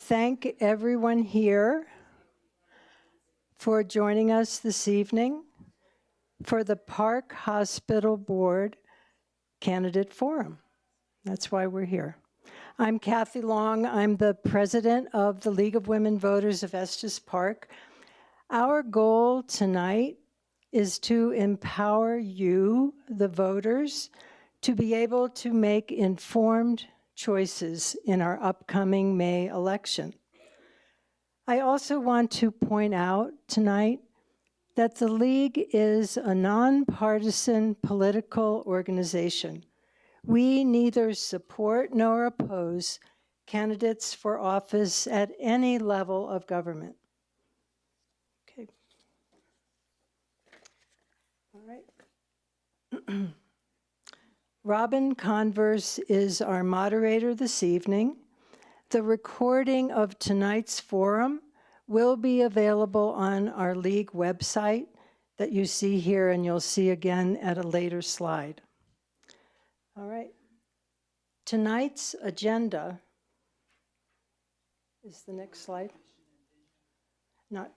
thank everyone here for joining us this evening for the Park Hospital Board Candidate Forum. That's why we're here. I'm Kathy Long. I'm the president of the League of Women Voters of Estes Park. Our goal tonight is to empower you, the voters, to be able to make informed choices in our upcoming May election. I also want to point out tonight that the League is a nonpartisan political organization. We neither support nor oppose candidates for office at any level of government. Okay. All right. Robin Converse is our moderator this evening. The recording of tonight's forum will be available on our League website that you see here, and you'll see again at a later slide. All right. Tonight's agenda is the next slide. No,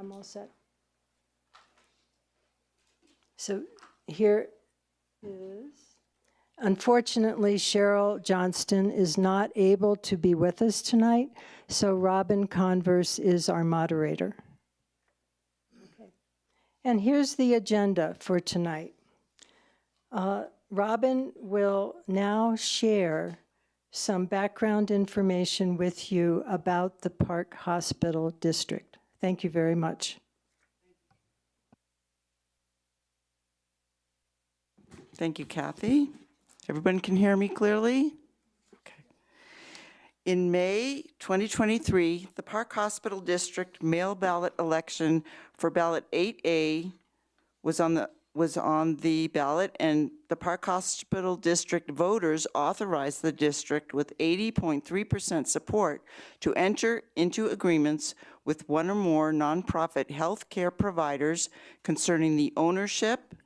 I'm all set. So here is, unfortunately, Cheryl Johnston is not able to be with us tonight, so Robin Converse is our moderator. Okay. And here's the agenda for tonight. Robin will now share some background information with you about the Park Hospital District. Thank you very much. Thank you, Kathy. Everyone can hear me clearly? Okay. In May 2023, the Park Hospital District mail ballot election for ballot 8A was on the ballot, and the Park Hospital District voters authorized the district with 80.3% support to enter into agreements with one or more nonprofit health care providers concerning the ownership,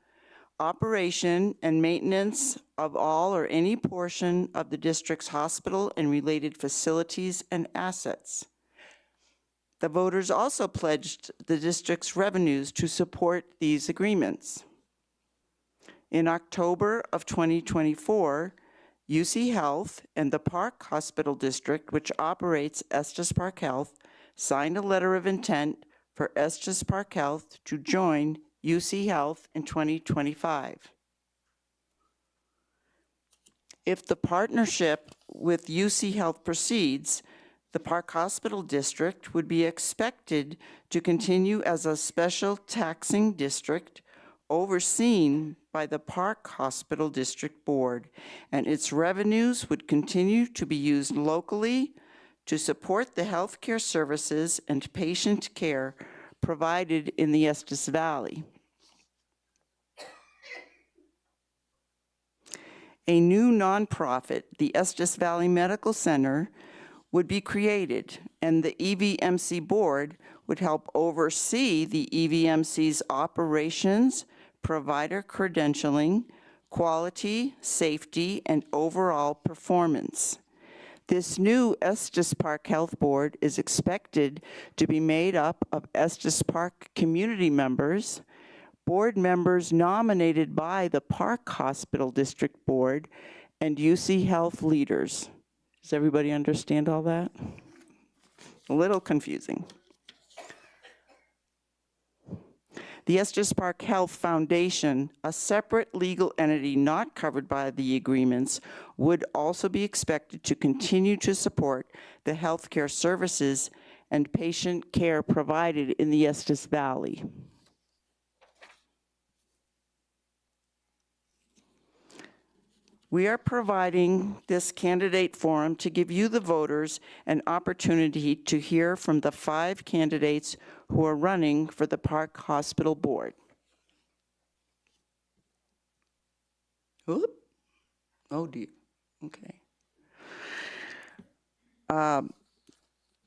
operation, and maintenance of all or any portion of the district's hospital and related facilities and assets. The voters also pledged the district's revenues to support these agreements. In October of 2024, UC Health and the Park Hospital District, which operates Estes Park Health, signed a letter of intent for Estes Park Health to join UC Health in 2025. If the partnership with UC Health proceeds, the Park Hospital District would be expected to continue as a special taxing district overseen by the Park Hospital District Board, and its revenues would continue to be used locally to support the healthcare services and patient care provided in the Estes Valley. A new nonprofit, the Estes Valley Medical Center, would be created, and the EVMC board would help oversee the EVMC's operations, provider credentialing, quality, safety, and overall performance. This new Estes Park Health Board is expected to be made up of Estes Park community members, board members nominated by the Park Hospital District Board, and UC Health leaders. Does everybody understand all that? A little confusing. The Estes Park Health Foundation, a separate legal entity not covered by the agreements, would also be expected to continue to support the healthcare services and patient care provided in the Estes Valley. We are providing this candidate forum to give you, the voters, an opportunity to hear from the 5 candidates who are running for the Park Hospital Board. Oop. Oh dear, okay.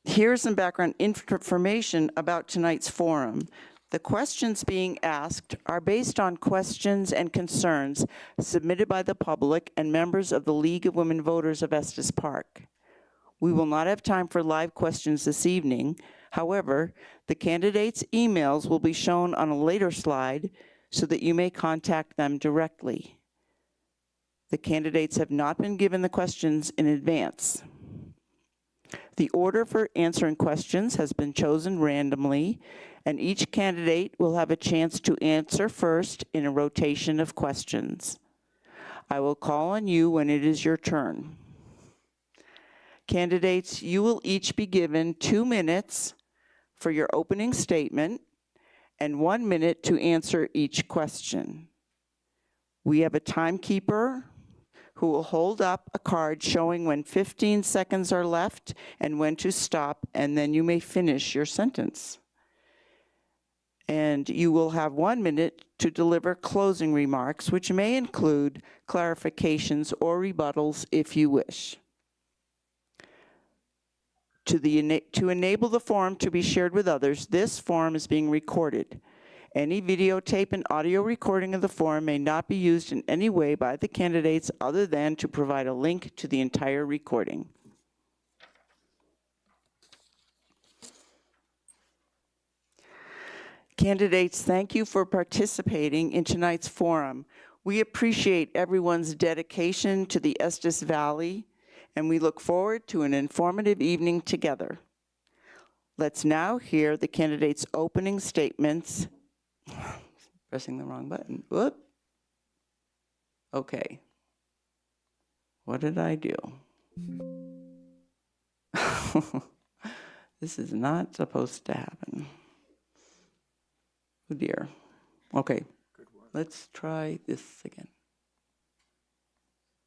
Here's some background information about tonight's forum. The questions being asked are based on questions and concerns submitted by the public and members of the League of Women Voters of Estes Park. We will not have time for live questions this evening. However, the candidates' emails will be shown on a later slide so that you may contact them directly. The candidates have not been given the questions in advance. The order for answering questions has been chosen randomly, and each candidate will have a chance to answer first in a rotation of questions. I will call on you when it is your turn. Candidates, you will each be given 2 minutes for your opening statement and 1 minute to answer each question. We have a timekeeper who will hold up a card showing when 15 seconds are left and when to stop, and then you may finish your sentence. And you will have 1 minute to deliver closing remarks, which may include clarifications or rebuttals if you wish. To enable the forum to be shared with others, this forum is being recorded. Any videotape and audio recording of the forum may not be used in any way by the candidates other than to provide a link to the entire recording. Candidates, thank you for participating in tonight's forum. We appreciate everyone's dedication to the Estes Valley, and we look forward to an informative evening together. Let's now hear the candidates' opening statements. Pressing the wrong button. Whoop. Okay. What did I do? This is not supposed to happen. Oh dear. Okay. Let's try this again.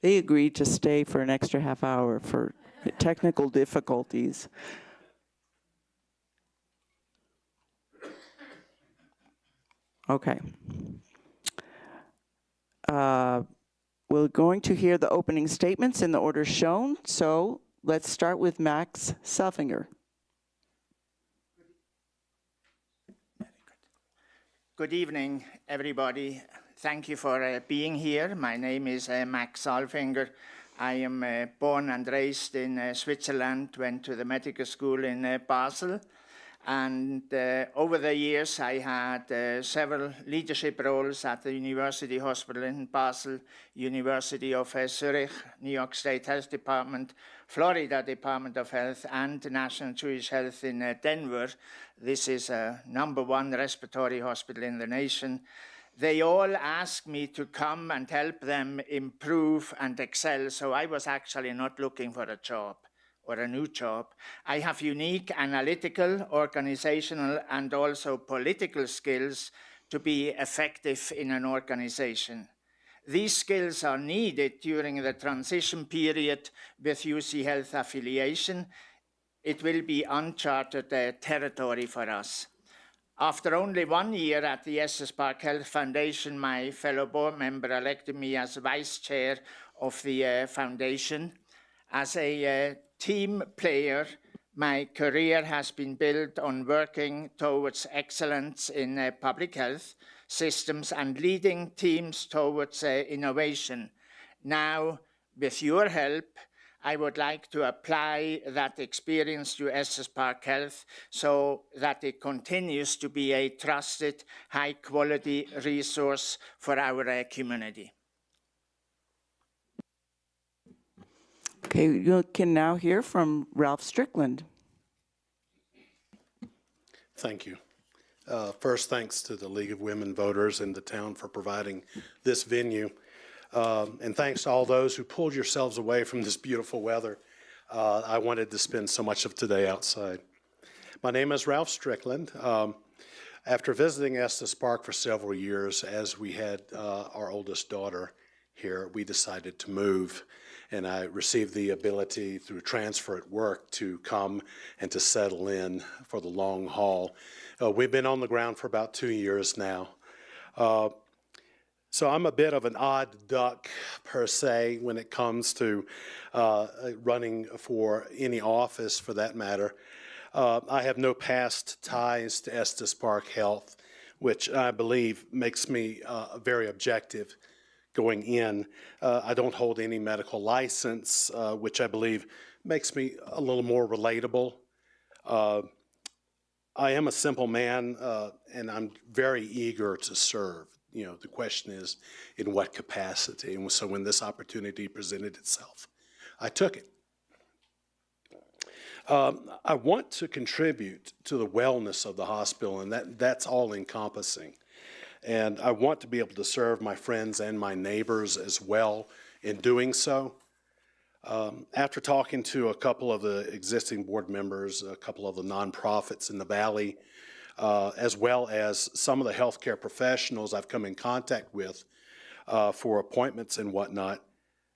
They agreed to stay for an extra half hour for technical difficulties. Okay. We're going to hear the opening statements in the order shown, so let's start with Max Selfinger. Good evening, everybody. Thank you for being here. My name is Max Selfinger. I am born and raised in Switzerland, went to the medical school in Basel. And over the years, I had several leadership roles at the University Hospital in Basel, University of Zurich, New York State Health Department, Florida Department of Health, and National Jewish Health in Denver. This is a #1 respiratory hospital in the nation. They all asked me to come and help them improve and excel, so I was actually not looking for a job or a new job. I have unique analytical, organizational, and also political skills to be effective in an organization. These skills are needed during the transition period with UC Health affiliation. It will be uncharted territory for us. After only 1 year at the Estes Park Health Foundation, my fellow board member elected me as vice chair of the foundation. As a team player, my career has been built on working towards excellence in public health systems and leading teams towards innovation. Now, with your help, I would like to apply that experience to Estes Park Health so that it continues to be a trusted, high-quality resource for our community. Okay, you can now hear from Ralph Strickland. Thank you. First, thanks to the League of Women Voters and the town for providing this venue. And thanks to all those who pulled yourselves away from this beautiful weather. I wanted to spend so much of today outside. My name is Ralph Strickland. After visiting Estes Park for several years, as we had our oldest daughter here, we decided to move. And I received the ability through transfer at work to come and to settle in for the long haul. We've been on the ground for about 2 years now. So I'm a bit of an odd duck, per se, when it comes to running for any office, for that matter. I have no past ties to Estes Park Health, which I believe makes me very objective going in. I don't hold any medical license, which I believe makes me a little more relatable. I am a simple man, and I'm very eager to serve. You know, the question is, in what capacity? And so when this opportunity presented itself, I took it. I want to contribute to the wellness of the hospital, and that's all encompassing. And I want to be able to serve my friends and my neighbors as well in doing so. After talking to a couple of the existing board members, a couple of the nonprofits in the Valley, as well as some of the healthcare professionals I've come in contact with for appointments and whatnot,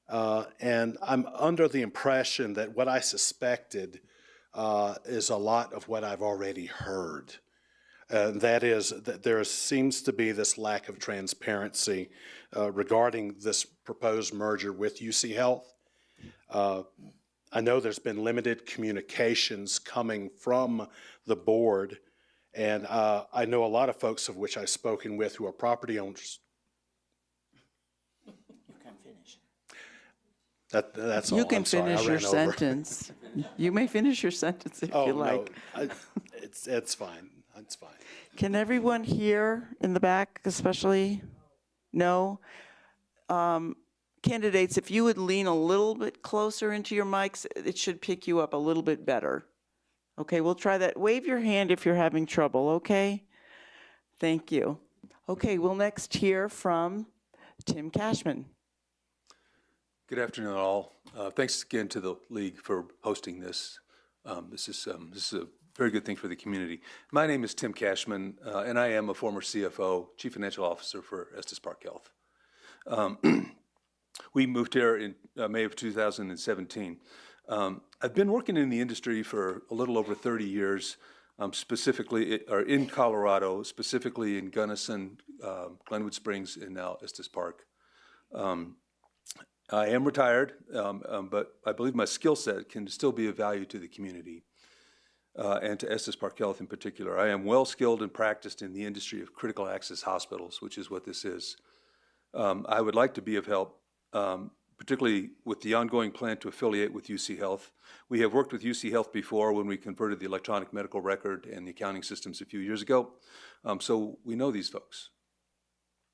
and I'm under the impression that what I suspected is a lot of what I've already heard. That is, that there seems to be this lack of transparency regarding this proposed merger with UC Health. I know there's been limited communications coming from the board, and I know a lot of folks of which I've spoken with who are property owners. You can finish. That's all. You can I'm sorry, I finish your ran over. sentence. You may finish your sentence if Oh, you no, like. it's fine. It's fine. Can everyone hear in the back especially? No? Candidates, if you would lean a little bit closer into your mics, it should pick you up a little bit better. Okay, we'll try that. Wave your hand if you're having trouble, okay? Thank you. Okay, we'll next hear from Tim Cashman. Good afternoon, all. Thanks again to the League for hosting this. This is a very good thing for the community. My name is Tim Cashman, and I am a former CFO, Chief Financial Officer for Estes Park Health. We moved here in May of 2017. I've been working in the industry for a little over 30 years, specifically or in Colorado, specifically in Gunnison, Glenwood Springs, and now Estes Park. I am retired, but I believe my skill set can still be of value to the community and to Estes Park Health in particular. I am well skilled and practiced in the industry of critical access hospitals, which is what this is. I would like to be of help, particularly with the ongoing plan to affiliate with UC Health. We have worked with UC Health before when we converted the electronic medical record and the accounting systems a few years ago, so we know these folks.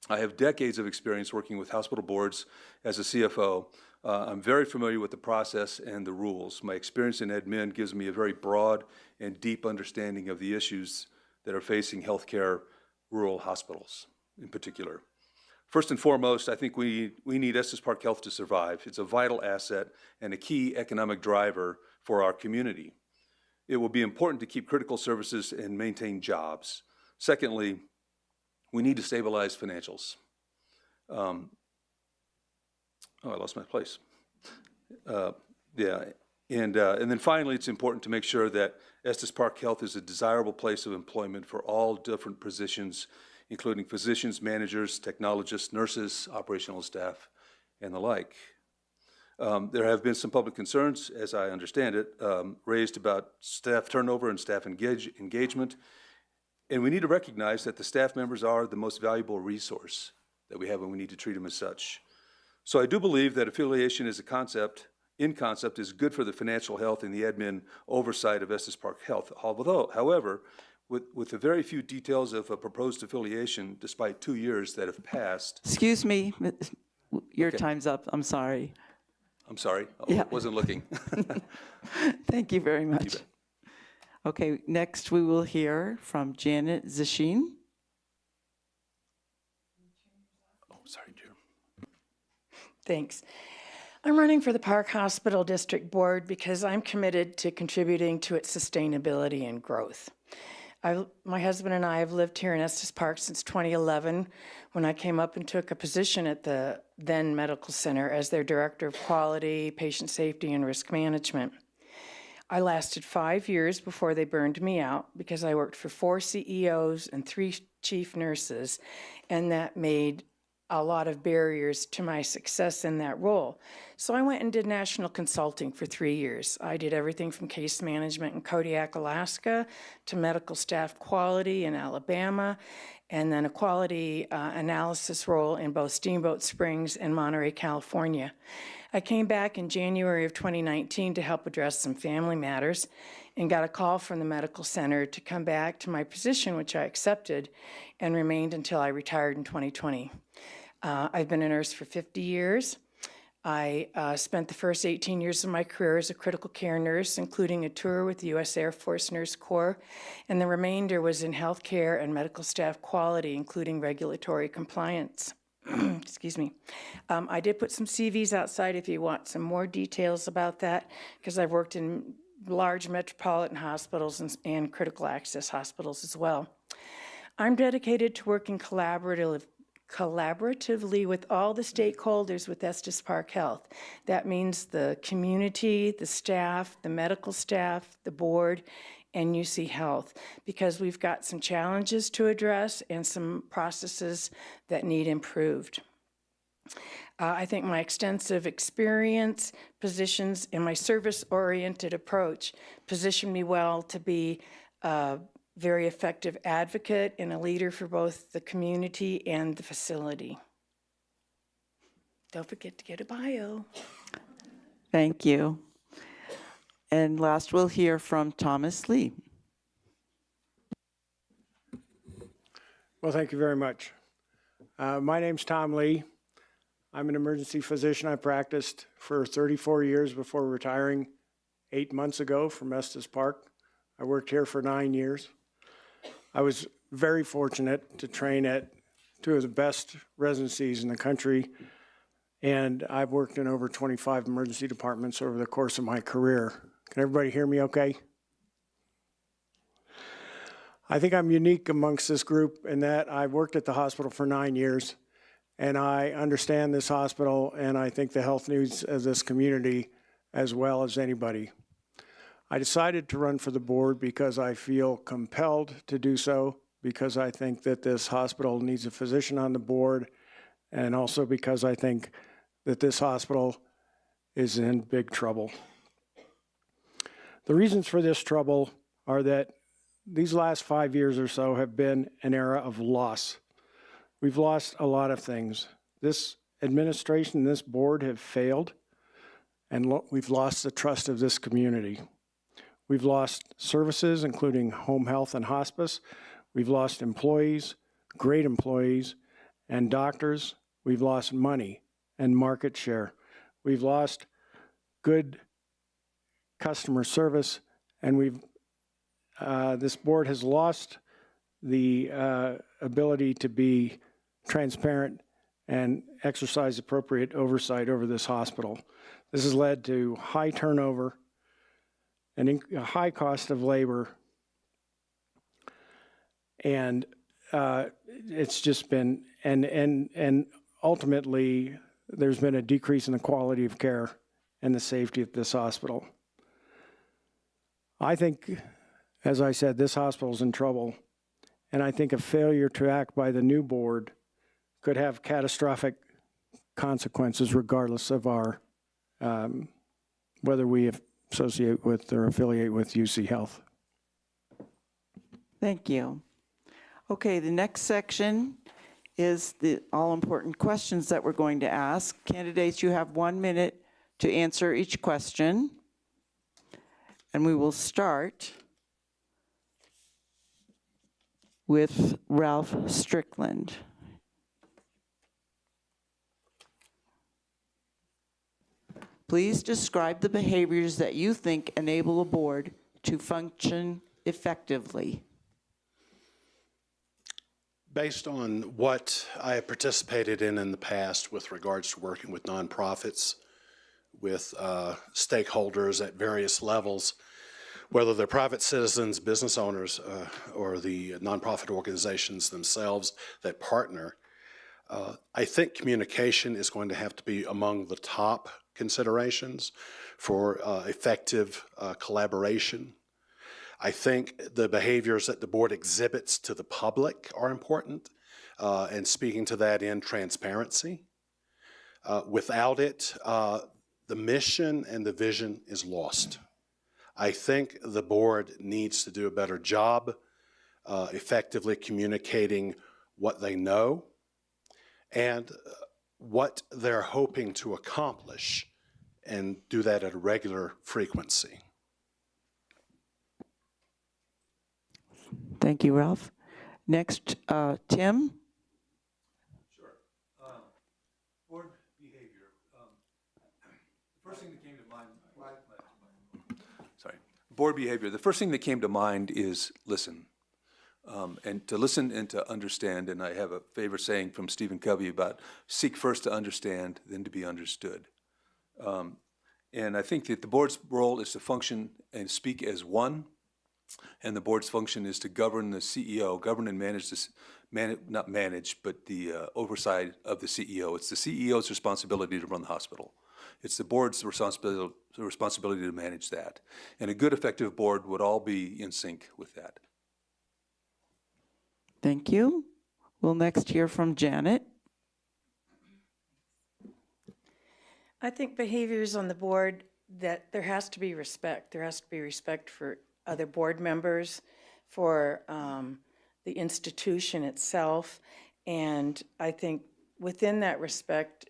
I have decades of experience working with hospital boards as a CFO. I'm very familiar with the process and the rules. My experience in admin gives me a very broad and deep understanding of the issues that are facing healthcare rural hospitals in particular. First and foremost, I think we need Estes Park Health to survive. It's a vital asset and a key economic driver for our community. It will be important to keep critical services and maintain jobs. Secondly, we need to stabilize financials. Oh, I lost my place. And then finally, it's important to make sure that Estes Park Health is a desirable place of employment for all different positions, including physicians, managers, technologists, nurses, operational staff, and the like. There have been some public concerns, as I understand it, raised about staff turnover and staff engagement. And we need to recognize that the staff members are the most valuable resource that we have, and we need to treat them as such. So I do believe that affiliation as a concept, in concept, is good for the financial health and the admin oversight of Estes Park Health. However, with the very few details of a proposed affiliation, despite 2 years that have passed. Excuse me, your Okay. time's up. I'm sorry. I'm sorry, Yeah. I wasn't looking. Thank you very much. bet. Okay, next we will hear from Janet Zishin. Oh, sorry, Chair. Thanks. I'm running for the Park Hospital District Board because I'm committed to contributing to its sustainability and growth. My husband and I have lived here in Estes Park since 2011, when I came up and took a position at the then medical center as their Director of Quality, Patient Safety, and Risk Management. I lasted 5 years before they burned me out because I worked for 4 CEOs and 3 chief nurses, and that made a lot of barriers to my success in that role. So I went and did national consulting for 3 years. I did everything from case management in Kodiak, Alaska, to medical staff quality in Alabama, and then a quality analysis role in both Steamboat Springs and Monterey, California. I came back in January of 2019 to help address some family matters and got a call from the medical center to come back to my position, which I accepted and remained until I retired in 2020. I've been a nurse for 50 years. I spent the first 18 years of my career as a critical care nurse, including a tour with the U.S. Air Force Nurse Corps, and the remainder was in healthcare and medical staff quality, including regulatory compliance. Excuse me. I did put some CVs outside if you want some more details about that, because I've worked in large metropolitan hospitals and critical access hospitals as well. I'm dedicated to working collaboratively with all the stakeholders with Estes Park Health. That means the community, the staff, the medical staff, the board, and UC Health, because we've got some challenges to address and some processes that need improved. I think my extensive experience, positions, and my service-oriented approach position me well to be a very effective advocate and a leader for both the community and the facility. Don't forget to get a bio. Thank you. And last, we'll hear from Thomas Lee. Well, thank you very much. My name's Tom Lee. I'm an emergency physician. I practiced for 34 years before retiring 8 months ago from Estes Park. I worked here for 9 years. I was very fortunate to train at two of the best residencies in the country, and I've worked in over 25 emergency departments over the course of my career. Can everybody hear me okay? I think I'm unique amongst this group in that I've worked at the hospital for 9 years, and I understand this hospital, and I think the health needs of this community as well as anybody. I decided to run for the board because I feel compelled to do so, because I think that this hospital needs a physician on the board, and also because I think that this hospital is in big trouble. The reasons for this trouble are that these last 5 years or so have been an era of loss. We've lost a lot of things. This administration, this board have failed, and we've lost the trust of this community. We've lost services, including home health and hospice. We've lost employees, great employees, and doctors. We've lost money and market share. We've lost good customer service, and this board has lost the ability to be transparent and exercise appropriate oversight over this hospital. This has led to high turnover and a high cost of labor, and it's just been, and ultimately, there's been a decrease in the quality of care and the safety at this hospital. I think, as I said, this hospital's in trouble, and I think a failure to act by the new board could have catastrophic consequences regardless of our, whether we associate with or affiliate with UC Health. Thank you. Okay, the next section is the all-important questions that we're going to ask. Candidates, you have 1 minute to answer each question. And we will start with Ralph Strickland. Please describe the behaviors that you think enable a board to function effectively. Based on what I have participated in the past with regards to working with nonprofits, with stakeholders at various levels, whether they're private citizens, business owners, or the nonprofit organizations themselves that partner, I think communication is going to have to be among the top considerations for effective collaboration. I think the behaviors that the board exhibits to the public are important. and speaking to that in transparency. Without it, the mission and the vision is lost. I think the board needs to do a better job effectively communicating what they know and what they're hoping to accomplish, and do that at a regular frequency. Thank you, Ralph. Next, Tim? Board behavior. The first thing that came to mind. Sorry. Board behavior. The first thing that came to mind is listen. And to listen and to understand. And I have a favorite saying from Stephen Covey about seek first to understand, then to be understood. And I think that the board's role is to function and speak as one. And the board's function is to govern the CEO, govern and manage this, not manage, but the oversight of the CEO. It's the CEO's responsibility to run the hospital. It's the board's responsibility to manage that. And a good, effective board would all be in sync with that. Thank you. We'll next hear from Janet. I think behaviors on the board that there has to be respect. There has to be respect for other board members, for the institution itself. And I think within that respect,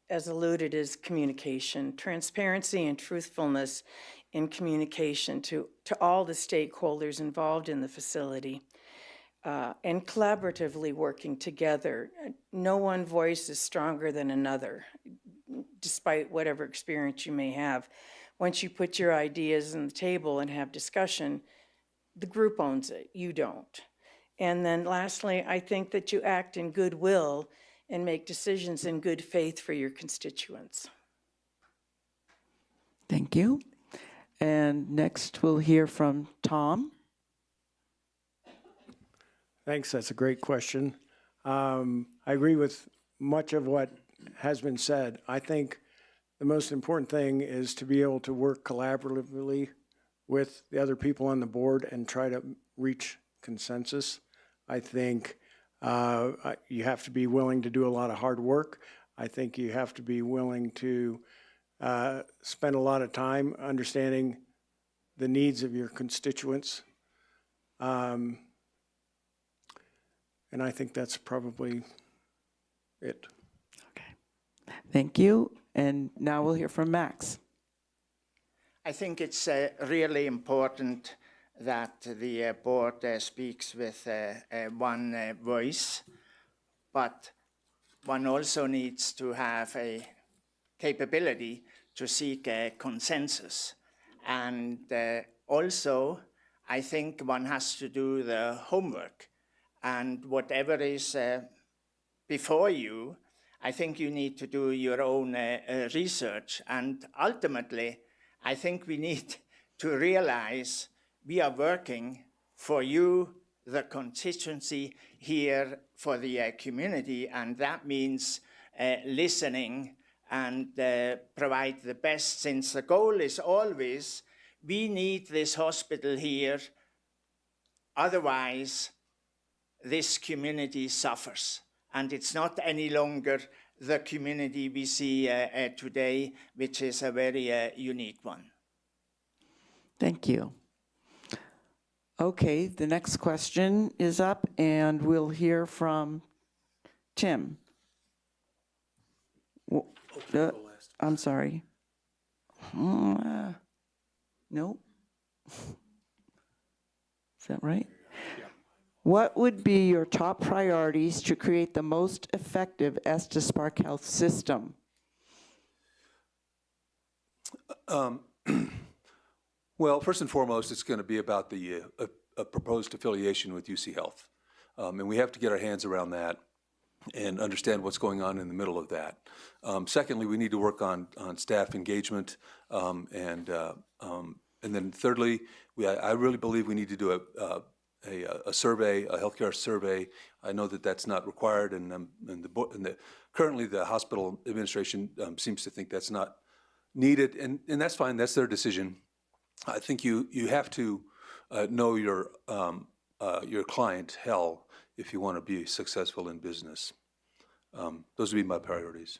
as alluded, is communication, transparency and truthfulness in communication to all the stakeholders involved in the facility. And collaboratively working together. No one voice is stronger than another, despite whatever experience you may have. Once you put your ideas on the table and have discussion, the group owns it, you don't. And then lastly, I think that you act in goodwill and make decisions in good faith for your constituents. Thank you. And next we'll hear from Tom. Thanks, that's a great question. I agree with much of what has been said. I think the most important thing is to be able to work collaboratively with the other people on the board and try to reach consensus. I think you have to be willing to do a lot of hard work. I think you have to be willing to spend a lot of time understanding the needs of your constituents. And I think that's probably it. Okay. Thank you. And now we'll hear from Max. I think it's really important that the board speaks with one voice, but one also needs to have a capability to seek a consensus. And also, I think one has to do the homework. And whatever is before you, I think you need to do your own research. And ultimately, I think we need to realize we are working for you, the constituency here, for the community, and that means listening and provide the best, since the goal is always, we need this hospital here, otherwise this community suffers. And it's not any longer the community we see today, which is a very unique one. Thank you. Okay, the next question is up, and we'll hear from Tim. I'm sorry. No? Is that right? Yeah. What would be your top priorities to create the most effective Estes Park Health system? Well, first and foremost, it's going to be about the a proposed affiliation with UC Health. And we have to get our hands around that and understand what's going on in the middle of that. Secondly, we need to work on staff engagement. And then thirdly, I really believe we need to do a survey, a healthcare survey. I know that that's not required, and currently the hospital administration seems to think that's not needed, and that's fine. That's their decision. I think you have to know your your client hell if you want to be successful in business. Those would be my priorities.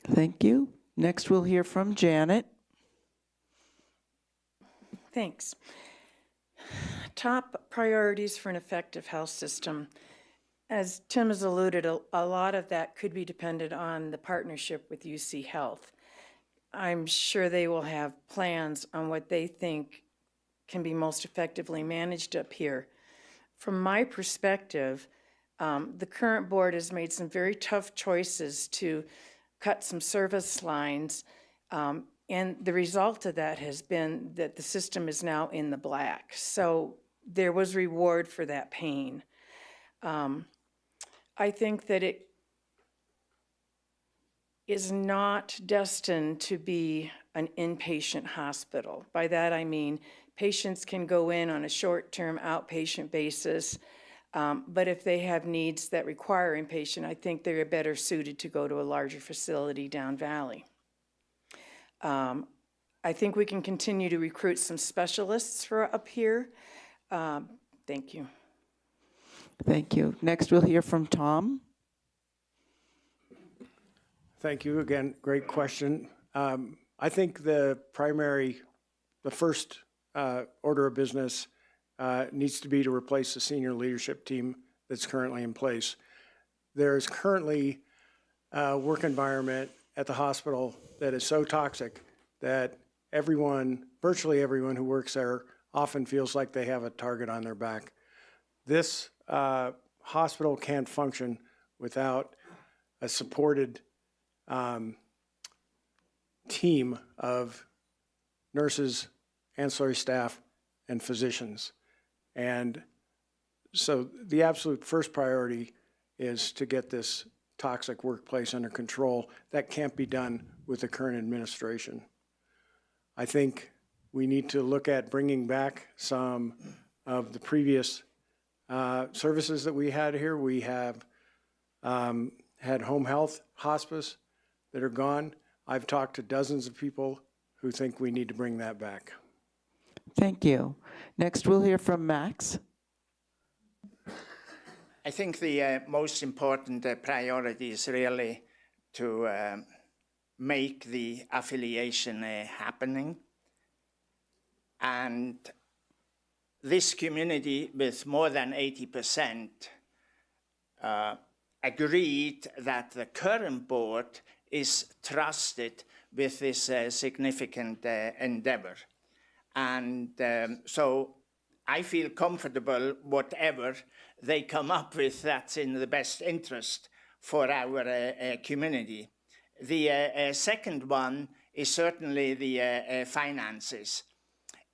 Thank you. Next, we'll hear from Janet. Thanks. Top priorities for an effective health system. As Tim has alluded, a lot of that could be dependent on the partnership with UC Health. I'm sure they will have plans on what they think can be most effectively managed up here. From my perspective, the current board has made some very tough choices to cut some service lines, and the result of that has been that the system is now in the black. So there was reward for that pain. I think that it is not destined to be an inpatient hospital. By that I mean patients can go in on a short-term outpatient basis, but if they have needs that require inpatient, I think they're better suited to go to a larger facility down valley. I think we can continue to recruit some specialists for up here. Thank you. Thank you. Next, we'll hear from Tom. Thank you again. Great question. I think the first order of business needs to be to replace the senior leadership team that's currently in place. There's currently a work environment at the hospital that is so toxic that virtually everyone who works there often feels like they have a target on their back. This hospital can't function without a supported team of nurses, ancillary staff, and physicians. And so the absolute first priority is to get this toxic workplace under control. That can't be done with the current administration. I think we need to look at bringing back some of the previous services that we had here. We have had home health, hospice that are gone. I've talked to dozens of people who think we need to bring that back. Thank you. Next, we'll hear from Max. I think the most important priority is really to make the affiliation happening. And this community, with more than 80%, agreed that the current board is trusted with this significant endeavor. And so I feel comfortable whatever they come up with that's in the best interest for our community. The second one is certainly the finances.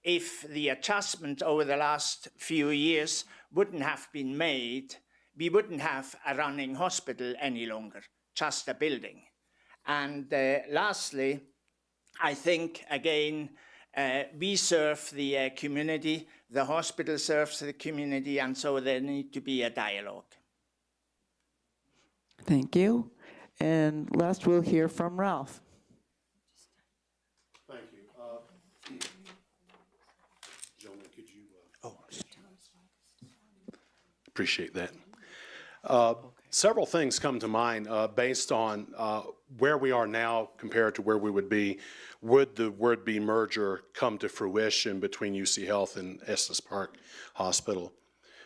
If the adjustment over the last few years wouldn't have been made, we wouldn't have a running hospital any longer, just a building. And lastly, I think, again, we serve the community, the hospital serves the community, and so there needs to be a dialogue. Thank you. And last, we'll hear from Ralph. Thank you. Gentlemen, could you? Appreciate that. Several things come to mind based on where we are now compared to where we would be. Would the word-be merger come to fruition between UC Health and Estes Park Hospital?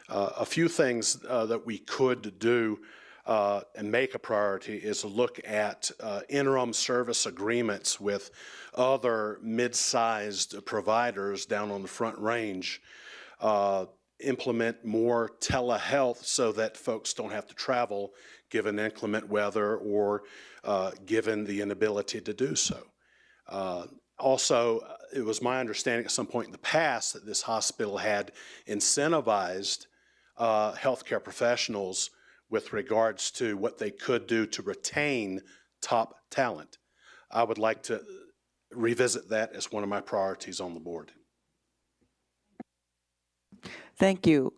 A few things that we could do and make a priority is to look at interim service agreements with other mid-sized providers down on the Front Range. Implement more telehealth so that folks don't have to travel given inclement weather or given the inability to do so. Also, it was my understanding at some point in the past that this hospital had incentivized healthcare professionals with regards to what they could do to retain top talent. I would like to revisit that as one of my priorities on the board. Thank you.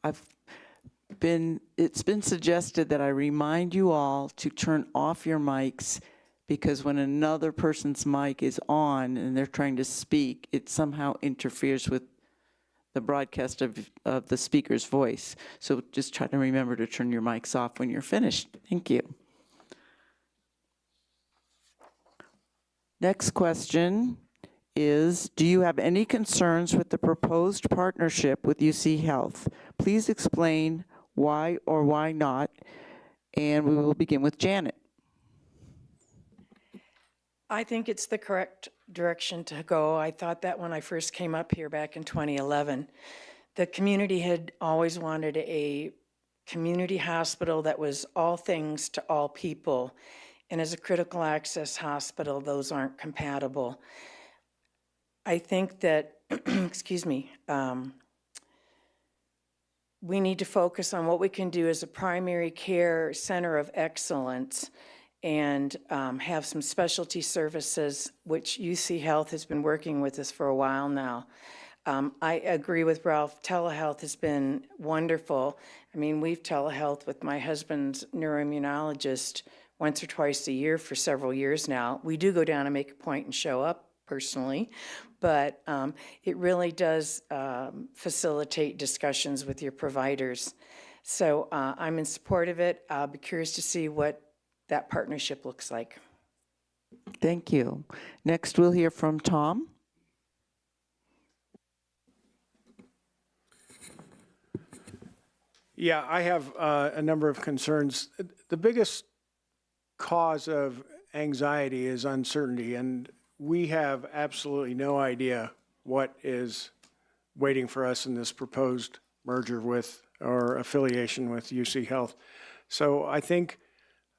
It's been suggested that I remind you all to turn off your mics because when another person's mic is on and they're trying to speak, it somehow interferes with the broadcast of the speaker's voice. So just try to remember to turn your mics off when you're finished. Thank you. Next question is, do you have any concerns with the proposed partnership with UC Health? Please explain why or why not, and we will begin with Janet. I think it's the correct direction to go. I thought that when I first came up here back in 2011. The community had always wanted a community hospital that was all things to all people. And as a critical access hospital, those aren't compatible. I think that, excuse me, we need to focus on what we can do as a primary care center of excellence and have some specialty services, which UC Health has been working with us for a while now. I agree with Ralph. Telehealth has been wonderful. I mean, we've telehealth with my husband's neuroimmunologist once or twice a year for several years now. We do go down and make a point and show up personally, but it really does facilitate discussions with your providers. So I'm in support of it. I'll be curious to see what that partnership looks like. Thank you. Next, we'll hear from Tom. Yeah, I have a number of concerns. The biggest cause of anxiety is uncertainty, and we have absolutely no idea what is waiting for us in this proposed merger with or affiliation with UC Health. So I think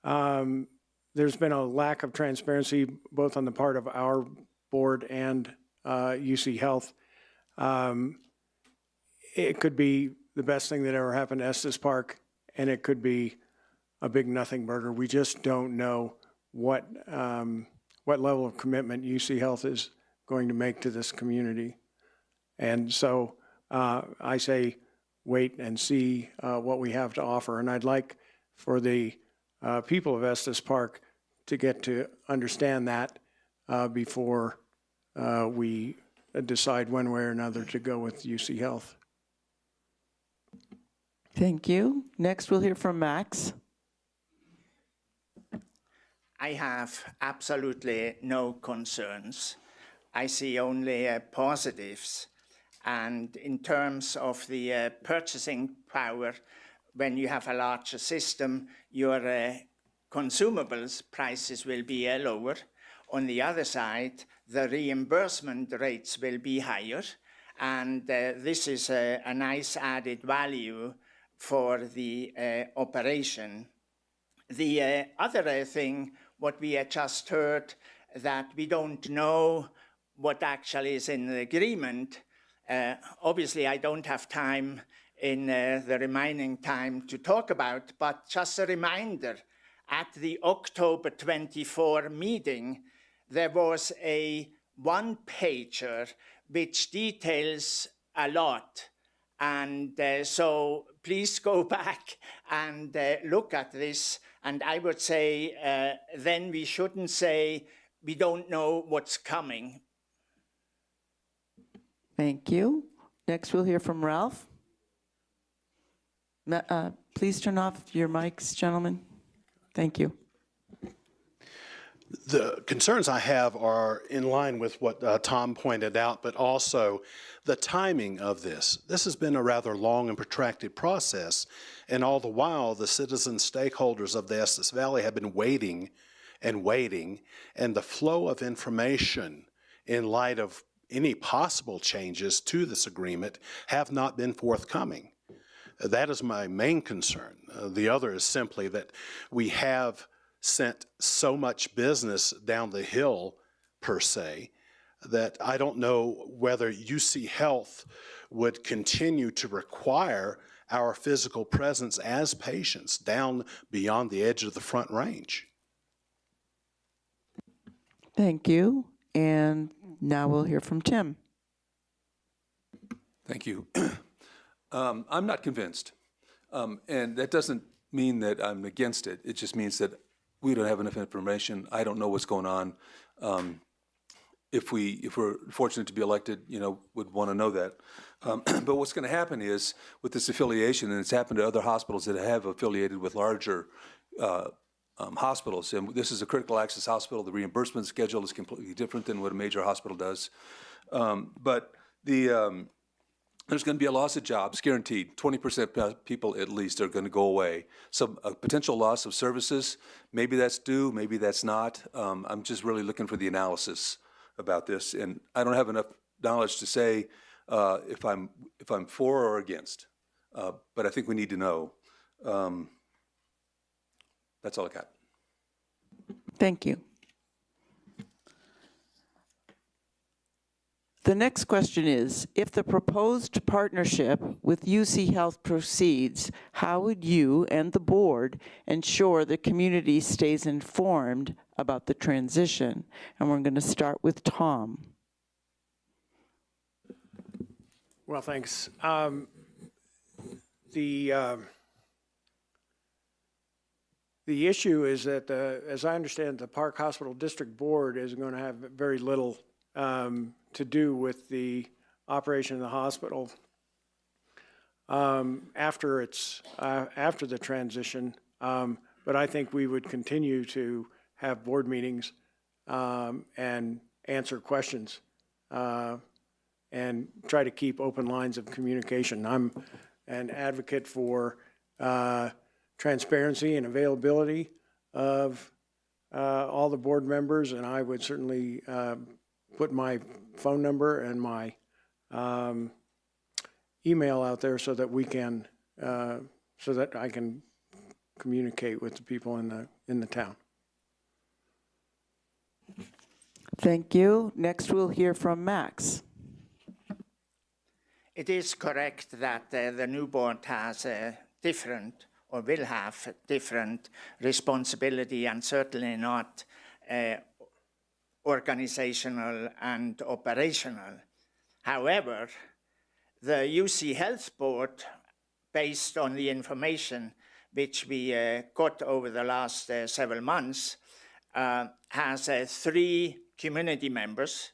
there's been a lack of transparency both on the part of our board and UC Health. It could be the best thing that ever happened to Estes Park, and it could be a big nothing burger. We just don't know what level of commitment UC Health is going to make to this community. And so I say wait and see what we have to offer. And I'd like for the people of Estes Park to get to understand that before we decide one way or another to go with UC Health. Thank you. Next, we'll hear from Max. I have absolutely no concerns. I see only positives. And in terms of the purchasing power, when you have a larger system, your consumables prices will be lower. On the other side, the reimbursement rates will be higher. And this is a nice added value for the operation. The other thing, what we had just heard, that we don't know what actually is in the agreement. Obviously, I don't have time in the remaining time to talk about, but just a reminder, at the October 24 meeting, there was a one-pager which details a lot. And so please go back and look at this. And I would say then we shouldn't say we don't know what's coming. Thank you. Next, we'll hear from Ralph. Please turn off your mics, gentlemen. Thank you. The concerns I have are in line with what Tom pointed out, but also the timing of this. This has been a rather long and protracted process, and all the while, the citizen stakeholders of the Estes Valley have been waiting and waiting, and the flow of information in light of any possible changes to this agreement have not been forthcoming. That is my main concern. The other is simply that we have sent so much business down the hill, per se, that I don't know whether UC Health would continue to require our physical presence as patients down beyond the edge of the Front Range. Thank you. And now we'll hear from Tim. Thank you. I'm not convinced. And that doesn't mean that I'm against it. It just means that we don't have enough information. I don't know what's going on. if we're fortunate to be elected, would want to know that. But what's going to happen is with this affiliation, and it's happened to other hospitals that have affiliated with larger hospitals, and this is a critical access hospital. The reimbursement schedule is completely different than what a major hospital does. But there's going to be a loss of jobs, guaranteed. 20% people at least are going to go away. So a potential loss of services, maybe that's due, maybe that's not. I'm just really looking for the analysis about this, and I don't have enough knowledge to say if I'm for or against. But I think we need to know. That's all I got. Thank you. The next question is, if the proposed partnership with UC Health proceeds, how would you and the board ensure the community stays informed about the transition? And we're going to start with Tom. Well, thanks. The issue is that, as I understand, the Park Hospital District Board is going to have very little to do with the operation of the hospital after the transition. But I think we would continue to have board meetings and answer questions and try to keep open lines of communication. I'm an advocate for transparency and availability of all the board members, and I would certainly put my phone number and my email out there so that we can, so that I can communicate with the people in the town. Thank you. Next, we'll hear from Max. It is correct that the new board has different, or will have different responsibility, and certainly not organizational and operational. However, the UC Health Board, based on the information which we got over the last several months, has 3 community members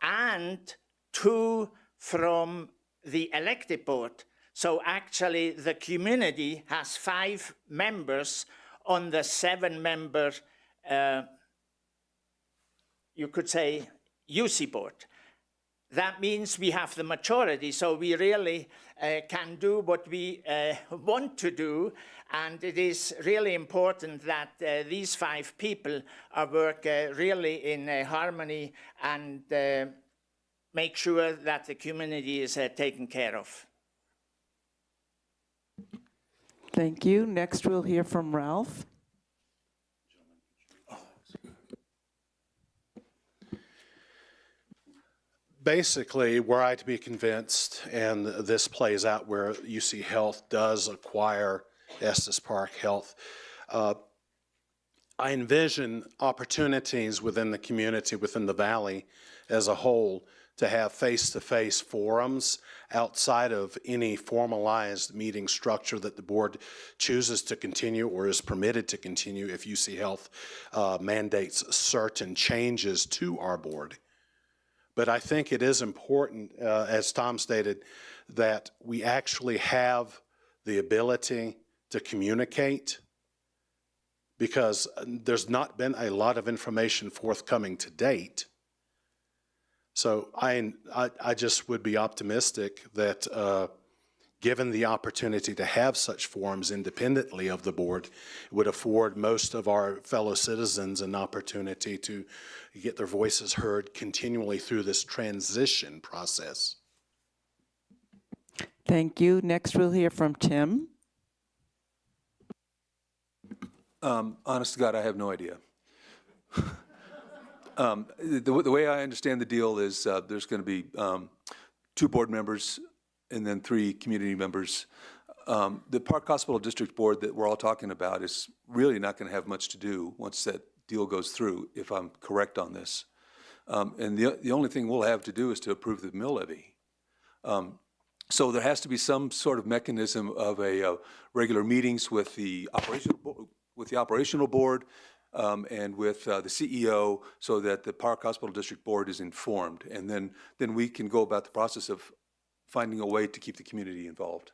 and 2 from the elected board. So actually the community has 5 members on the 7-member, you could say, UC board. That means we have the majority, so we really can do what we want to do, and it is really important that these 5 people work really in harmony and make sure that the community is taken care of. Thank you. Next, we'll hear from Ralph. Basically, were I to be convinced, and this plays out where UC Health does acquire Estes Park Health, I envision opportunities within the community, within the valley as a whole, to have face-to-face forums outside of any formalized meeting structure that the board chooses to continue or is permitted to continue if UC Health mandates certain changes to our board. But I think it is important, as Tom stated, that we actually have the ability to communicate, because there's not been a lot of information forthcoming to date. So I just would be optimistic that given the opportunity to have such forums independently of the board, it would afford most of our fellow citizens an opportunity to get their voices heard continually through this transition process. Thank you. Next, we'll hear from Tim. Honest to God, I have no idea. The way I understand the deal is there's going to be 2 board members and then 3 community members. The Park Hospital District Board that we're all talking about is really not going to have much to do once that deal goes through, if I'm correct on this. And the only thing we'll have to do is to approve the mill levy. So there has to be some sort of mechanism of regular meetings with the operational board, and with the CEO so that the Park Hospital District Board is informed. And then we can go about the process of finding a way to keep the community involved.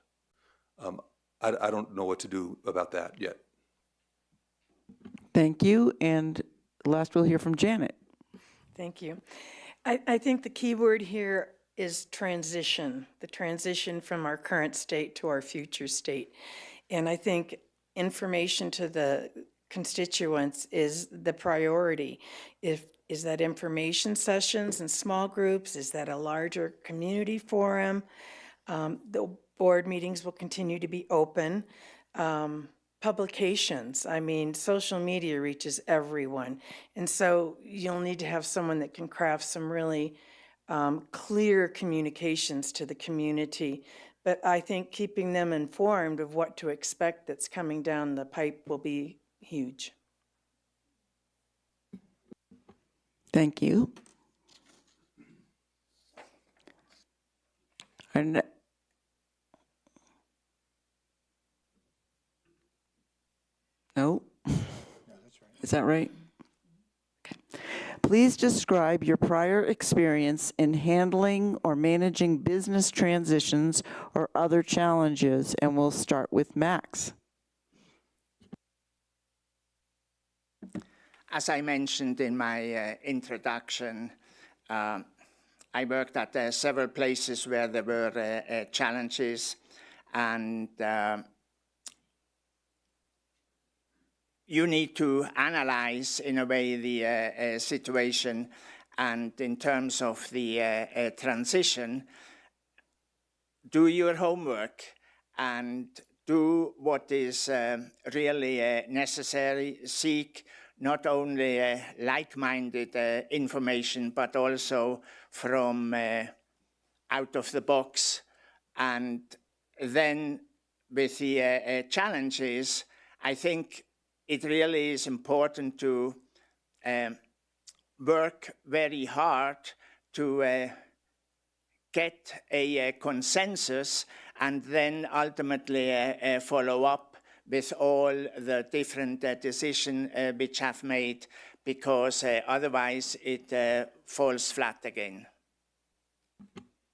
I don't know what to do about that yet. Thank you. And last we'll hear from Janet. Thank you. I think the key word here is transition, the transition from our current state to our future state. And I think information to the constituents is the priority. Is that information sessions and small groups? Is that a larger community forum? The board meetings will continue to be open. Publications, I mean, social media reaches everyone. And so you'll need to have someone that can craft some really clear communications to the community. But I think keeping them informed of what to expect that's coming down the pipe will be huge. Thank you. And no? Is that right? Okay. Please describe your prior experience in handling or managing business transitions or other challenges, and we'll start with Max. As I mentioned in my introduction, I worked at several places where there were challenges, and you need to analyze, in a way, the situation, and in terms of the transition, do your homework and do what is really necessary. Seek not only like-minded information, but also from out of the box. And then with the challenges, I think it really is important to work very hard to get a consensus, and then ultimately follow up with all the different decisions which have made, because otherwise it falls flat again.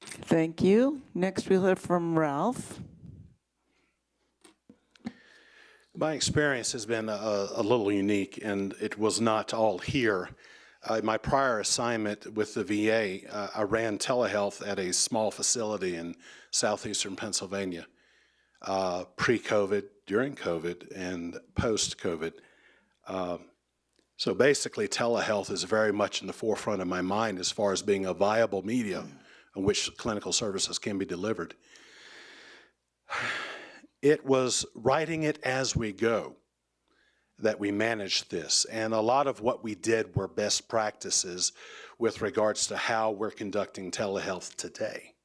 Thank you. Next we'll hear from Ralph. My experience has been a little unique, and it was not all here. My prior assignment with the VA, I ran telehealth at a small facility in southeastern Pennsylvania, pre-COVID, during COVID, and post-COVID. So basically, telehealth is very much in the forefront of my mind as far as being a viable medium in which clinical services can be delivered. It was writing it as we go that we managed this. And a lot of what we did were best practices with regards to how we're conducting telehealth today.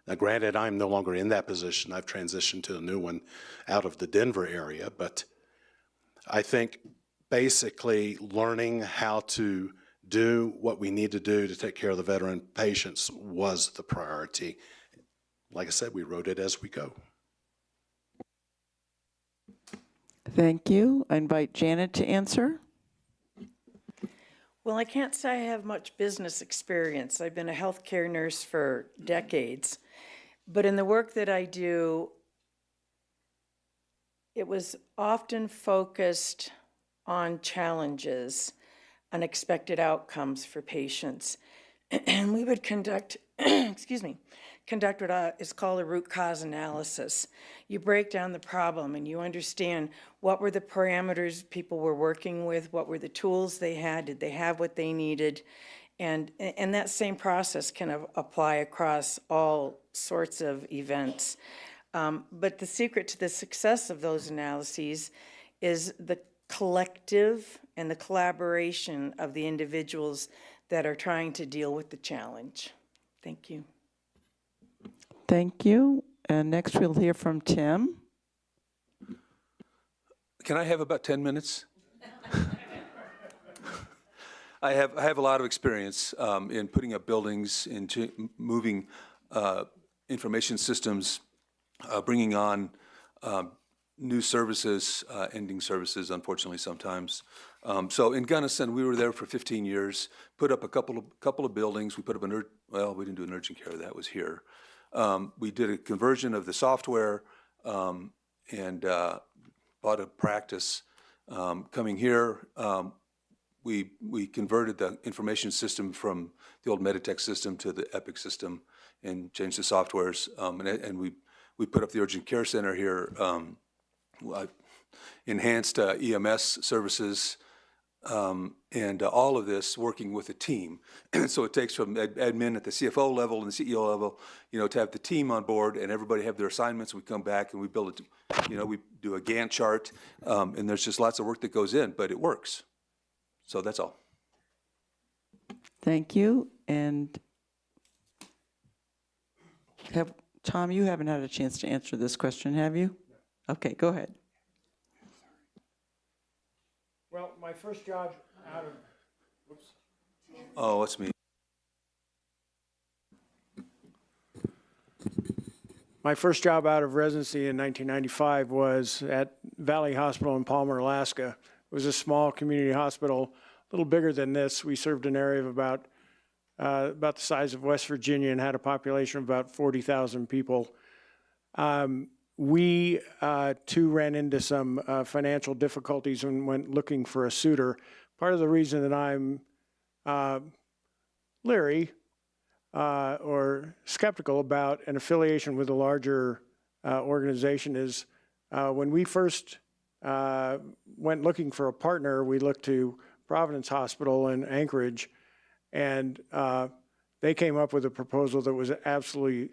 Now, granted, I'm no longer in that position. I've transitioned to a new one out of the Denver area, but I think basically learning how to do what we need to do to take care of the veteran patients was the priority. Like I said, we wrote it as we go. Thank you. I invite Janet to answer. Well, I can't say I have much business experience. I've been a healthcare nurse for decades. But in the work that I do, it was often focused on challenges, unexpected outcomes for patients. And we would conduct, conduct what is called a root cause analysis. You break down the problem and you understand what were the parameters people were working with, what were the tools they had, did they have what they needed, and that same process can apply across all sorts of events. But the secret to the success of those analyses is the collective and the collaboration of the individuals that are trying to deal with the challenge. Thank you. Thank you. And next we'll hear from Tim. Can I have about 10 minutes? I have a lot of experience in putting up buildings, in moving information systems, bringing on new services, ending services, unfortunately, sometimes. So in Gunnison, we were there for 15 years, put up a couple of buildings. We put up well, we didn't do an urgent care, that was here. We did a conversion of the software and bought a practice. Coming here, we converted the information system from the old Meditech system to the Epic system and changed the softwares. And we put up the urgent care center here, enhanced EMS services, and all of this working with a team. So it takes from admin at the CFO level and the CEO level, to have the team on board and everybody have their assignments. We come back and we build it, we do a Gantt chart, and there's just lots of work that goes in, but it works. So that's all. Thank you. And Tom, you haven't had a chance to answer this question, have you? Okay, go ahead. Well, my first job out of, Oh, that's me. My first job out of residency in 1995 was at Valley Hospital in Palmer, Alaska. It was a small community hospital, a little bigger than this. We served an area of about the size of West Virginia and had a population of about 40,000 people. We, too, ran into some financial difficulties and went looking for a suitor. Part of the reason that I'm leery or skeptical about an affiliation with a larger organization is when we first went looking for a partner, we looked to Providence Hospital in Anchorage, and they came up with a proposal that was absolutely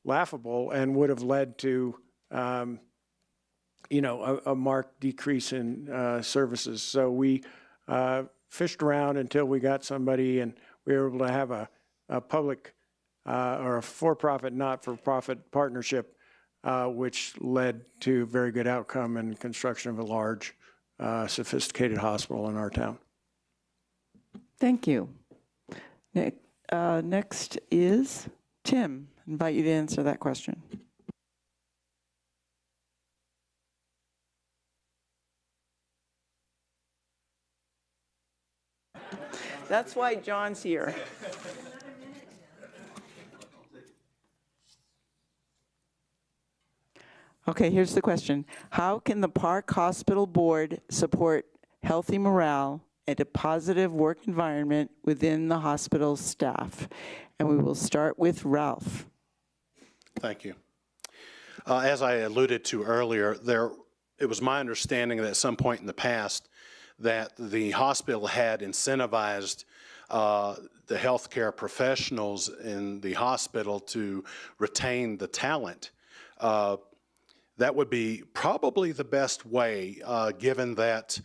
laughable and would have led to, a marked decrease in services. So we fished around until we got somebody, and we were able to have a public or a for-profit, not-for-profit partnership, which led to very good outcome and construction of a large, sophisticated hospital in our town. Thank you. Next is Tim. I invite you to answer that question. That's why John's here. Okay, here's the question. How can the Park Hospital Board support healthy morale and a positive work environment within the hospital staff? And we will start with Ralph. Thank you. As I alluded to earlier, it was my understanding that at some point in the past that the hospital had incentivized the healthcare professionals in the hospital to retain the talent. That would be probably the best way, given that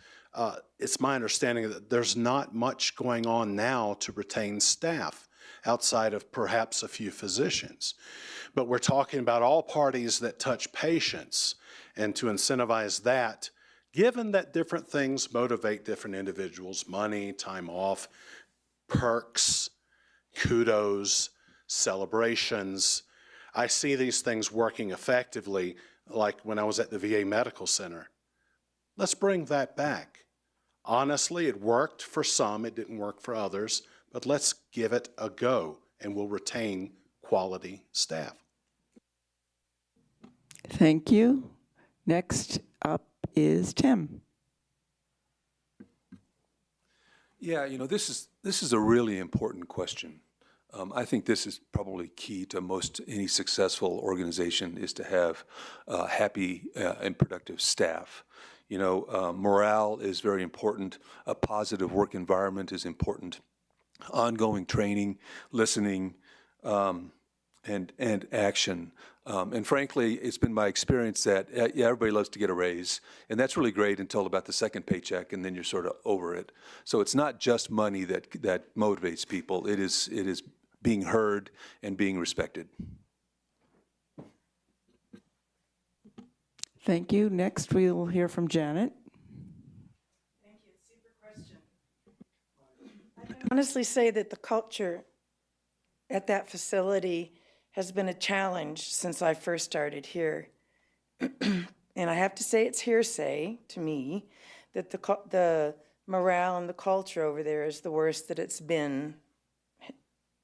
it's my understanding that there's not much going on now to retain staff outside of perhaps a few physicians. But we're talking about all parties that touch patients, and to incentivize that, given that different things motivate different individuals, money, time off, perks, kudos, celebrations. I see these things working effectively, like when I was at the VA Medical Center. Let's bring that back. Honestly, it worked for some, it didn't work for others, but let's give it a go, and we'll retain quality staff. Thank you. Next up is Tim. Yeah, this is a really important question. I think this is probably key to any successful organization is to have happy and productive staff. Morale is very important. A positive work environment is important. Ongoing training, listening, and action. And frankly, it's been my experience that, everybody loves to get a raise, and that's really great until about the second paycheck, and then you're sort of over it. So it's not just money that motivates people. It is being heard and being respected. Thank you. Next, we will hear from Janet. Thank you. Super question. I can honestly say that the culture at that facility has been a challenge since I first started here. And I have to say it's hearsay to me that the morale and the culture over there is the worst that it's been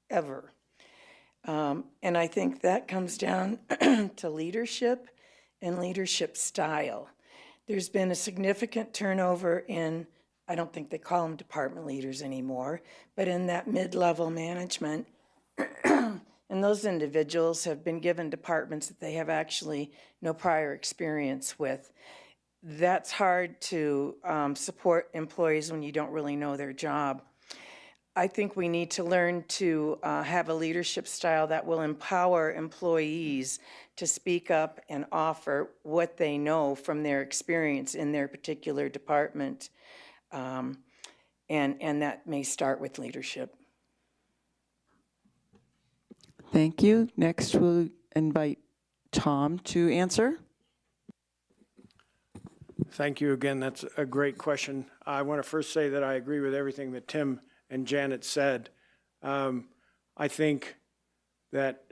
ever. And I think that comes down to leadership and leadership style. There's been a significant turnover in, I don't think they call them department leaders anymore, but in that mid-level management. And those individuals have been given departments that they have actually no prior experience with. That's hard to support employees when you don't really know their job. I think we need to learn to have a leadership style that will empower employees to speak up and offer what they know from their experience in their particular department. And that may start with leadership. Thank you. Next, we'll invite Tom to answer. Thank you again. That's a great question. I want to first say that I agree with everything that Tim and Janet said. I think that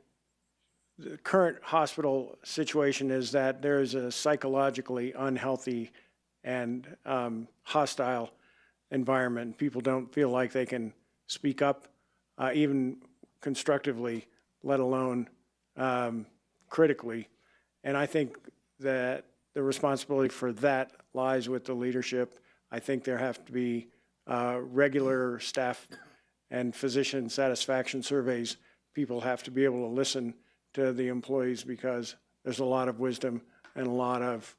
the current hospital situation is that there is a psychologically unhealthy and hostile environment. People don't feel like they can speak up, even constructively, let alone critically. And I think that the responsibility for that lies with the leadership. I think there have to be regular staff and physician satisfaction surveys. People have to be able to listen to the employees because there's a lot of wisdom and a lot of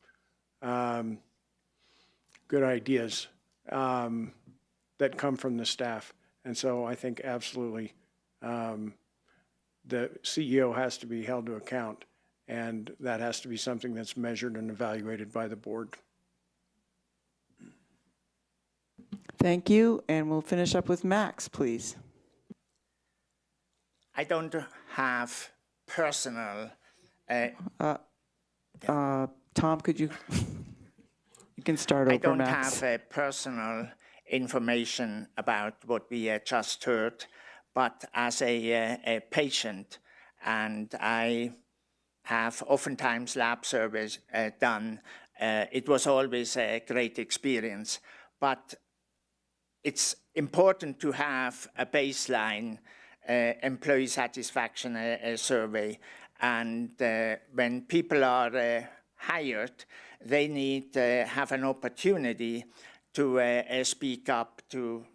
good ideas that come from the staff. And so I think absolutely the CEO has to be held to account, and that has to be something that's measured and evaluated by the board. Thank you, and we'll finish up with Max, please. I don't have personal Tom, could you, you can start over, I don't Max. have personal information about what we just heard, but as a patient, and I have oftentimes lab surveys done, it was always a great experience. But it's important to have a baseline employee satisfaction survey. And when people are hired, they need to have an opportunity to speak up to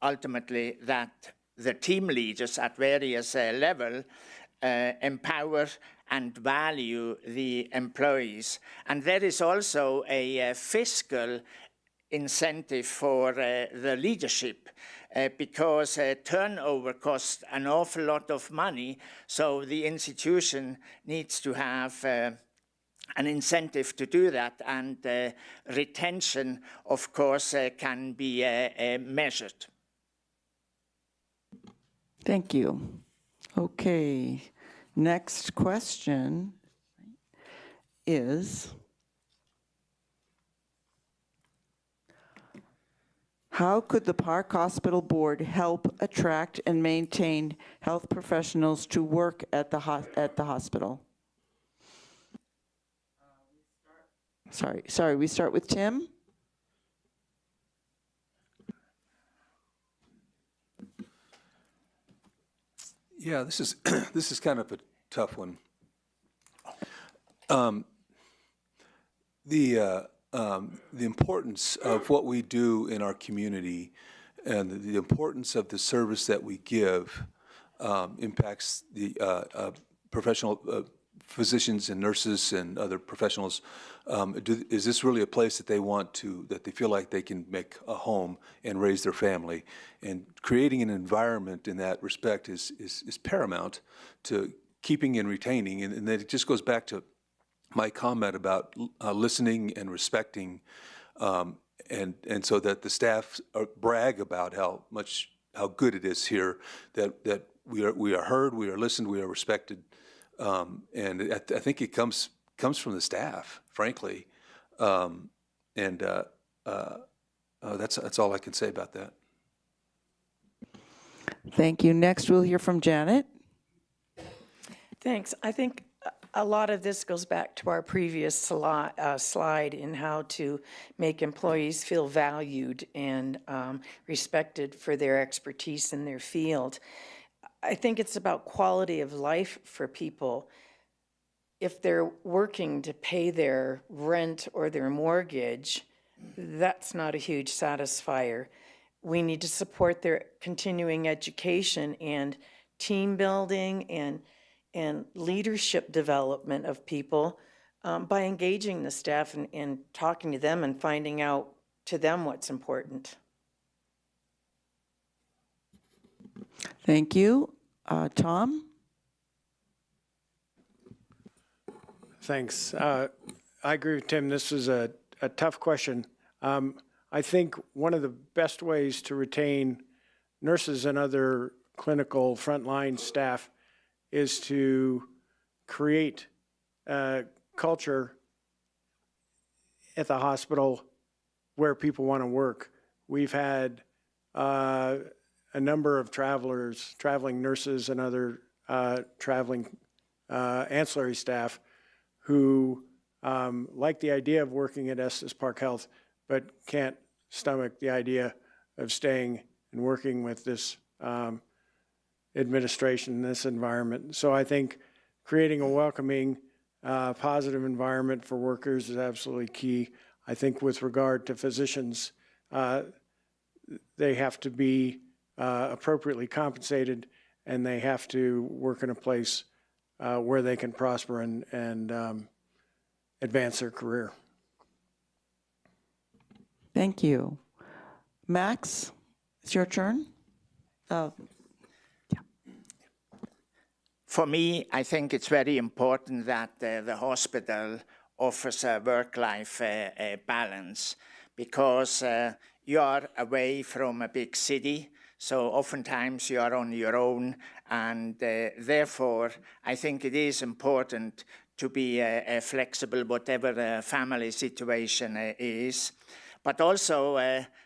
ultimately that the team leaders at various levels empower and value the employees. And there is also a fiscal incentive for the leadership because turnover costs an awful lot of money, so the institution needs to have an incentive to do that, and retention, of course, can be measured. Thank you. Okay, next question is, how could the Park Hospital Board help attract and maintain health professionals to work at the hospital? Sorry, we start with Tim? Yeah, this is this is kind of a tough one. The importance of what we do in our community and the importance of the service that we give impacts the professional physicians and nurses and other professionals. Is this really a place that they want to, that they feel like they can make a home and raise their family? And creating an environment in that respect is paramount to keeping and retaining. And then it just goes back to my comment about listening and respecting, and so that the staff brag about how good it is here, that we are heard, we are listened, we are respected, and I think it comes from the staff, frankly, and that's all I can say about that. Thank you. Next, we'll hear from Janet. Thanks. I think a lot of this goes back to our previous slide in how to make employees feel valued and respected for their expertise in their field. I think it's about quality of life for people. If they're working to pay their rent or their mortgage, that's not a huge satisfier. We need to support their continuing education and team building and leadership development of people by engaging the staff and talking to them and finding out to them what's important. Thank you. Tom? Thanks. I agree with Tim. This is a tough question. I think one of the best ways to retain nurses and other clinical frontline staff is to create a culture at the hospital where people want to work. We've had a number of traveling nurses and other traveling ancillary staff who like the idea of working at Estes Park Health, but can't stomach the idea of staying and working with this administration, this environment. So I think creating a welcoming, positive environment for workers is absolutely key. I think with regard to physicians, they have to be appropriately compensated, and they have to work in a place where they can prosper and advance their career. Thank you. Max, it's your turn. For me, I think it's very important that the hospital offers a work-life balance, because you are away from a big city, so oftentimes you are on your own, and therefore I think it is important to be flexible, whatever the family situation is. But also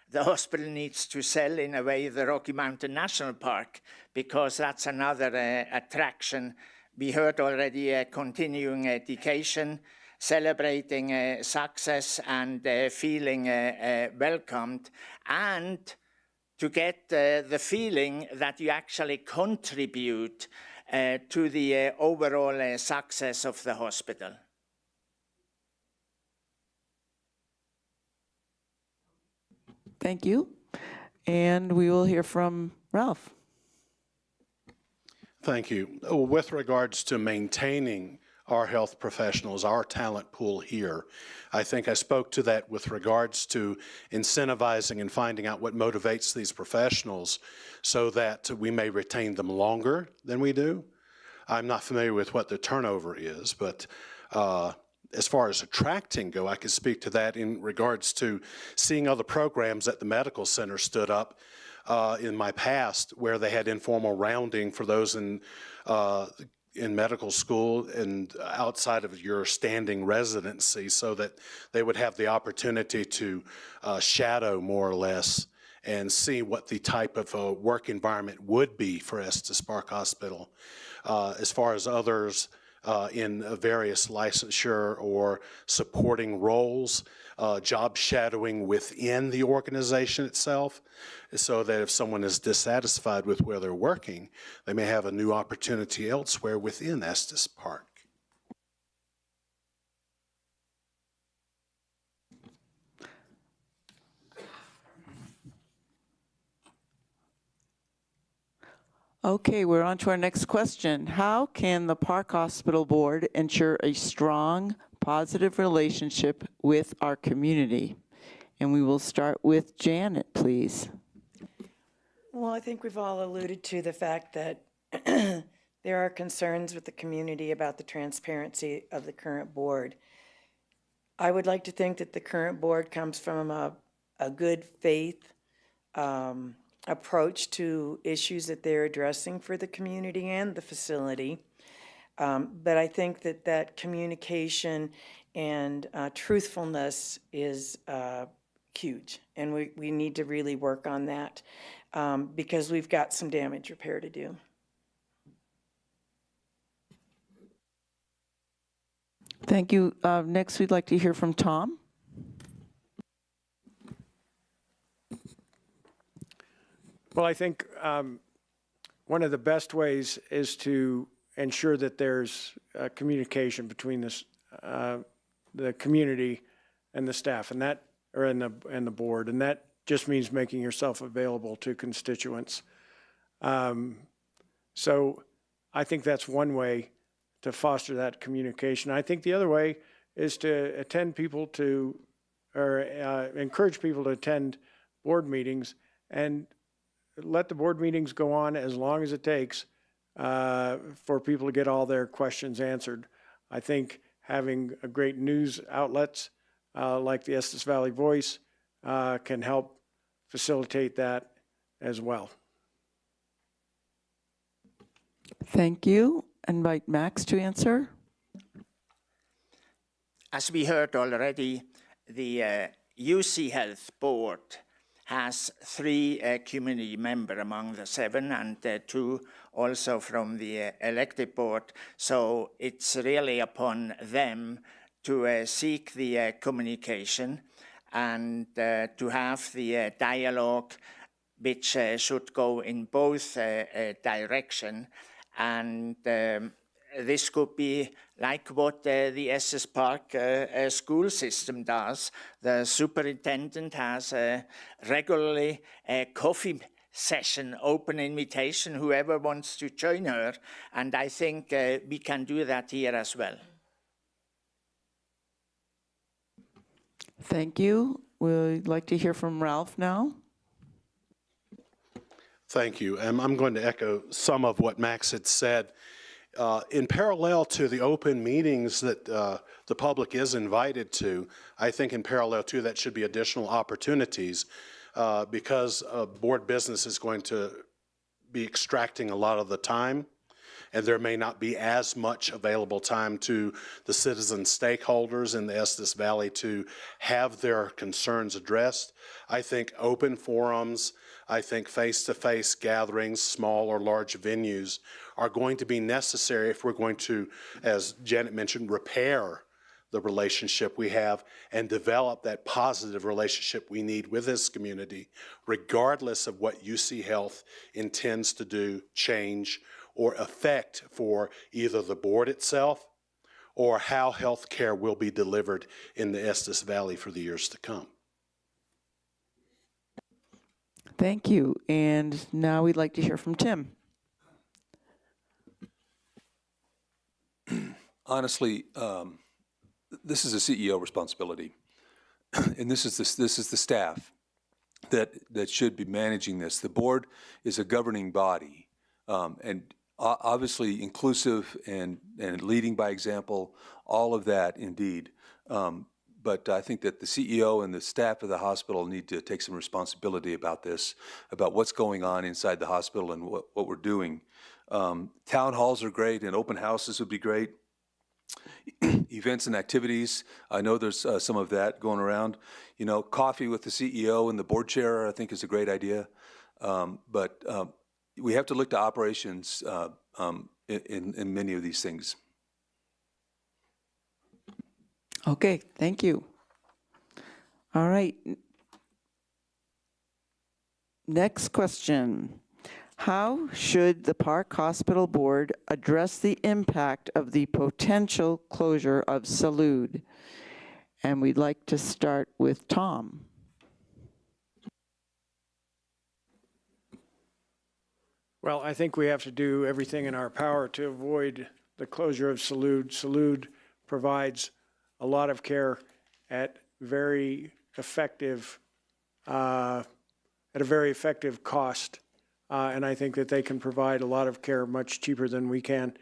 the hospital needs to sell, in a way, the Rocky Mountain National Park, because that's another attraction. We heard already continuing education, celebrating success and feeling welcomed, and to get the feeling that you actually contribute to the overall success of the hospital. Thank you. And we will hear from Ralph. Thank you. With regards to maintaining our health professionals, our talent pool here, I think I spoke to that with regards to incentivizing and finding out what motivates these professionals so that we may retain them longer than we do. I'm not familiar with what the turnover is, but as far as attracting go, I can speak to that in regards to seeing other programs that the medical center stood up in my past, where they had informal rounding for those in medical school and outside of your standing residency, so that they would have the opportunity to shadow more or less and see what the type of work environment would be for Estes Park Hospital. As far as others in various licensure or supporting roles, job shadowing within the organization itself, so that if someone is dissatisfied with where they're working, they may have a new opportunity elsewhere within Estes Park. Okay, we're on to our next question. How can the Park Hospital Board ensure a strong, positive relationship with our community? And we will start with Janet, please. Well, I think we've all alluded to the fact that there are concerns with the community about the transparency of the current board. I would like to think that the current board comes from a good faith approach to issues that they're addressing for the community and the facility. But I think that communication and truthfulness is huge, and we need to really work on that because we've got some damage repair to do. Thank you. Next, we'd like to hear from Tom. Well, I think one of the best ways is to ensure that there's communication between the community and the staff, and that, or and the board, and that just means making yourself available to constituents. So I think that's one way to foster that communication. I think the other way is to encourage people to attend board meetings and let the board meetings go on as long as it takes for people to get all their questions answered. I think having a great news outlets like the Estes Valley Voice can help facilitate that as well. Thank you. Invite Max to answer. As we heard already, the UC Health Board has 3 community members among the 7 and 2 also from the elected board. So it's really upon them to seek the communication and to have the dialogue which should go in both directions. And this could be like what the Estes Park school system does. The superintendent has regularly a coffee session, open invitation, whoever wants to join her. And I think we can do that here as well. Thank you. We'd like to hear from Ralph now. Thank you. I'm going to echo some of what Max had said. In parallel to the open meetings that the public is invited to, I think in parallel to that should be additional opportunities because board business is going to be extracting a lot of the time, and there may not be as much available time to the citizen stakeholders in the Estes Valley to have their concerns addressed. I think open forums, I think face-to-face gatherings, small or large venues, are going to be necessary if we're going to, as Janet mentioned, repair the relationship we have and develop that positive relationship we need with this community, regardless of what UC Health intends to do, change, or affect for either the board itself or how health care will be delivered in the Estes Valley for the years to come. Thank you. And now we'd like to hear from Tim. Honestly, this is a CEO responsibility, and this is the staff that should be managing this. The board is a governing body, and obviously inclusive and leading by example, all of that indeed. But I think that the CEO and the staff of the hospital need to take some responsibility about this, about what's going on inside the hospital and what we're doing. Town halls are great, and open houses would be great. Events and activities, I know there's some of that going around. You know, coffee with the CEO and the board chair, I think, is a great idea. But we have to look to operations in many of these things. Okay, thank you. All right. Next question. How should the Park Hospital Board address the impact of the potential closure of Salud? And we'd like to start with Tom. Well, I think we have to do everything in our power to avoid the closure of Salud. Salud provides a lot of care at a very effective cost. And I think that they can provide a lot of care much cheaper than we can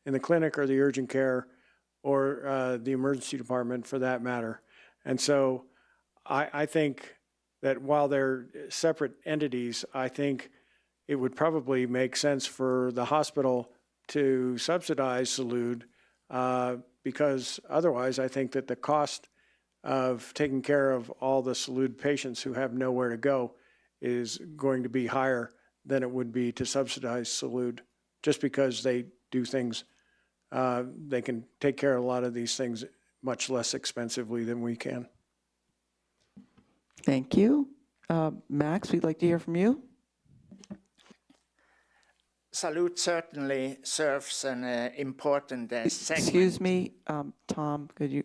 in the clinic or the urgent care or the emergency department for that matter. And so I think that while they're separate entities, I think it would probably make sense for the hospital to subsidize Salud because otherwise I think that the cost of taking care of all the Salud patients who have nowhere to go is going to be higher than it would be to subsidize Salud, just because they do things, they can take care of a lot of these things much less expensively than we can. Thank you. Max, we'd like to hear from you. Salute certainly serves an important segment. Excuse me, Tom, could you?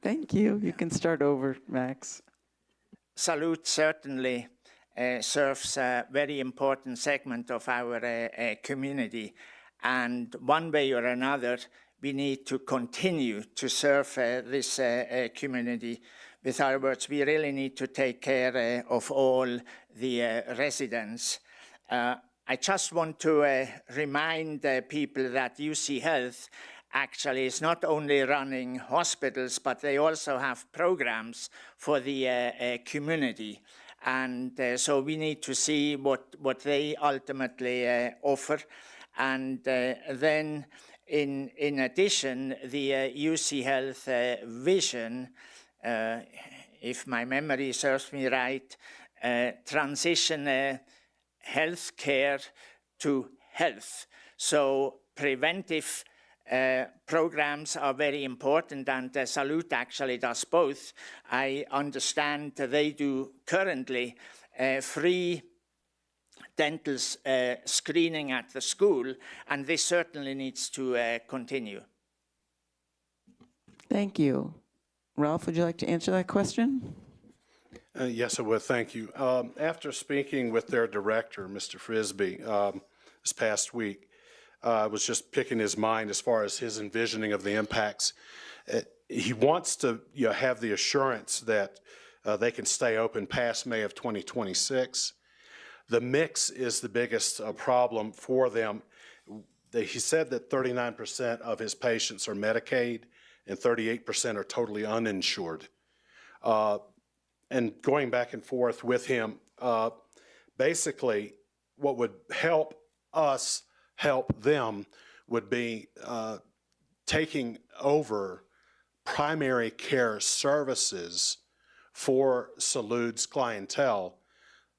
Thank you. You can start over, Max. Salute certainly serves a very important segment of our community. And one way or another, we need to continue to serve this community. With other words, we really need to take care of all the residents. I just want to remind people that UC Health actually is not only running hospitals, but they also have programs for the community. And so we need to see what they ultimately offer. And then in addition, the UC Health vision, if my memory serves me right, transition healthcare to health. So preventive programs are very important, and Salute actually does both. I understand they do currently free dental screening at the school, and this certainly needs to continue. Thank you. Ralph, would you like to answer that question? Yes, I would. Thank you. After speaking with their director, Mr. Frisbee, this past week, I was just picking his mind as far as his envisioning of the impacts. He wants to have the assurance that they can stay open past May of 2026. The mix is the biggest problem for them. He said that 39% of his patients are Medicaid and 38% are totally uninsured. And going back and forth with him, basically what would help us help them would be taking over primary care services for Salude's clientele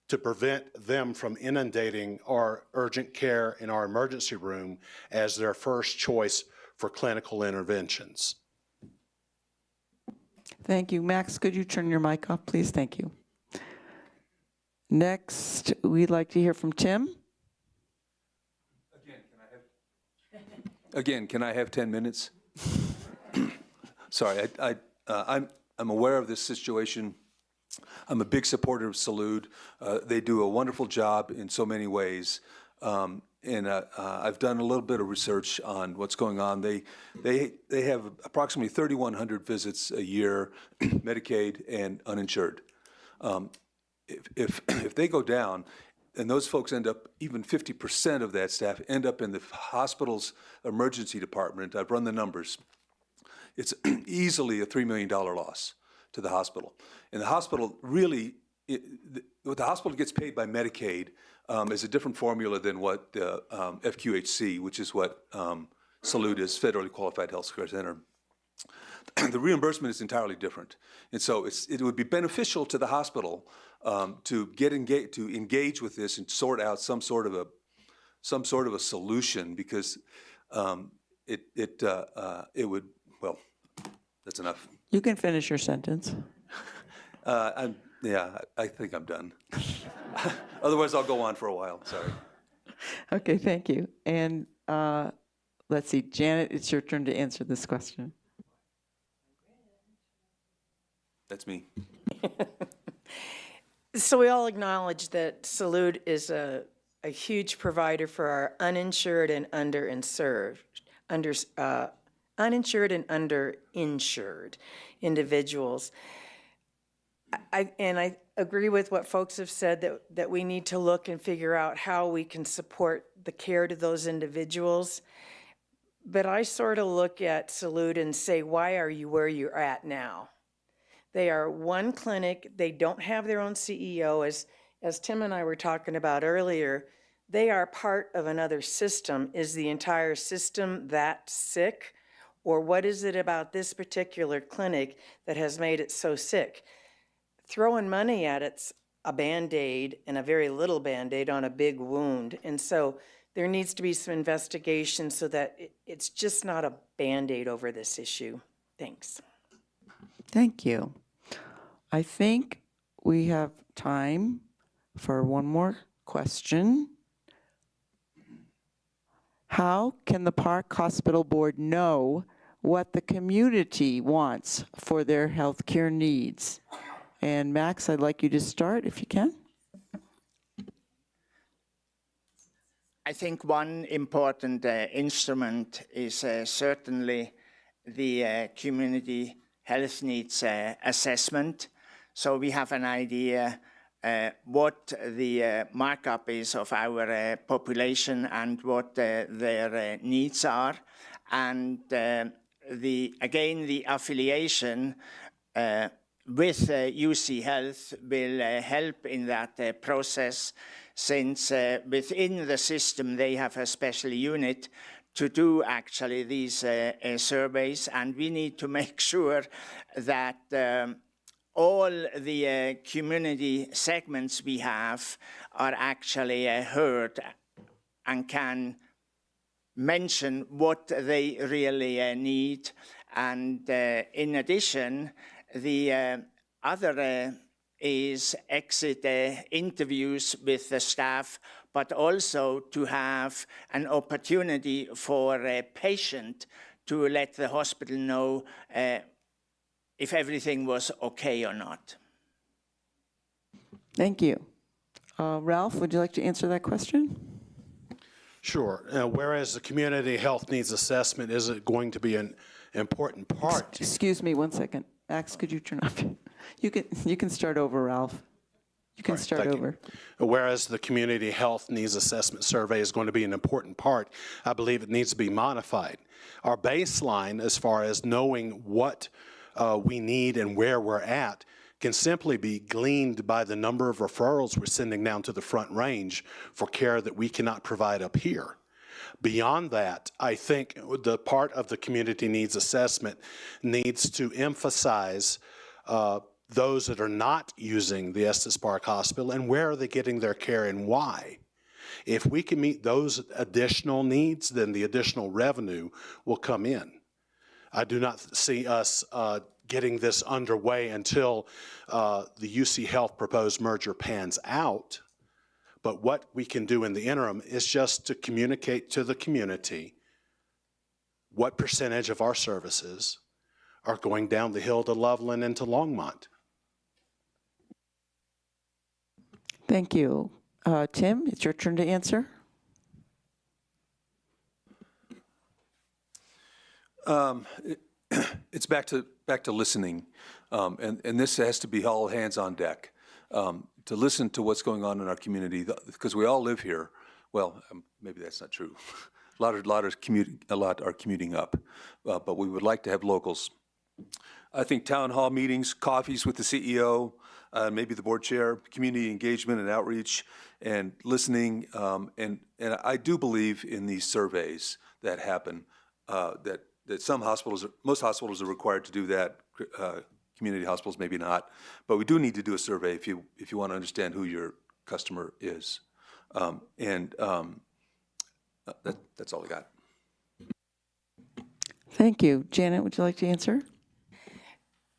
to prevent them from inundating our urgent care and our emergency room as their first choice for clinical interventions. Thank you. Max, could you turn your mic off, please? Thank you. Next, we'd like to hear from Tim. Again, can I have 10 minutes? Sorry, I'm aware of this situation. I'm a big supporter of Salute. They do a wonderful job in so many ways. And I've done a little bit of research on what's going on. They have approximately 3,100 visits a year, Medicaid and uninsured. If they go down, and those folks end up, even 50% of that staff end up in the hospital's emergency department. I've run the numbers. It's easily a $3 million loss to the hospital. And the hospital really, what the hospital gets paid by Medicaid is a different formula than what FQHC, which is what Salute is, Federally Qualified Health Care Center. The reimbursement is entirely different. And so it would be beneficial to the hospital to engage with this and sort out some sort of a solution, because it would, well, that's enough. You can finish your sentence. I think I'm done. Otherwise, I'll go on for a while. Sorry. Okay, thank you. And let's see, Janet, it's your turn to answer this question. That's me. So we all acknowledge that Salute is a huge provider for our uninsured and underinsured individuals. I agree with what folks have said, that we need to look and figure out how we can support the care to those individuals. But I sort of look at Salute and say, why are you where you're at now? They are one clinic. They don't have their own CEO. As Tim and I were talking about earlier, they are part of another system. Is the entire system that sick? Or what is it about this particular clinic that has made it so sick? Throwing money at it's a Band-Aid, and a very little Band-Aid on a big wound. And so there needs to be some investigation so that it's just not a Band-Aid over this issue. Thanks. Thank you. I think we have time for one more question. How can the Park Hospital Board know what the community wants for their healthcare needs? And Max, I'd like you to start if you can. I think one important instrument is certainly the community health needs assessment. So we have an idea what the markup is of our population and what their needs are. And again, the affiliation with UC Health will help in that process, since within the system they have a special unit to do actually these surveys, and we need to make sure that all the community segments we have are actually heard and can mention what they really need. And in addition, the other is exit interviews with the staff, but also to have an opportunity for a patient to let the hospital know if everything was okay or not. Thank you. Ralph, would you like to answer that question? Sure. Whereas the community health needs assessment is going to be an important part. Excuse me 1 second. Max, could you turn off? You can start over, Ralph. You can start Thank over. you. Whereas the community health needs assessment survey is going to be an important part, I believe it needs to be modified. Our baseline, as far as knowing what we need and where we're at, can simply be gleaned by the number of referrals we're sending down to the Front Range for care that we cannot provide up here. Beyond that, I think the part of the community needs assessment needs to emphasize those that are not using the Estes Park Hospital and where are they getting their care and why. If we can meet those additional needs, then the additional revenue will come in. I do not see us getting this underway until the UC Health proposed merger pans out. But what we can do in the interim is just to communicate to the community what percentage of our services are going down the hill to Loveland and to Longmont. Thank you. Tim, it's your turn to answer. It's back to listening, and this has to be all hands on deck to listen to what's going on in our community, because we all live here. Well, maybe that's not true. A lot are commuting up, but we would like to have locals. I think town hall meetings, coffees with the CEO, maybe the board chair, community engagement and outreach, and listening. And I do believe in these surveys that happen. That some hospitals, most hospitals are required to do that. Community hospitals, maybe not. But we do need to do a survey if you want to understand who your customer is. That's all I got. Thank you. Janet, would you like to answer?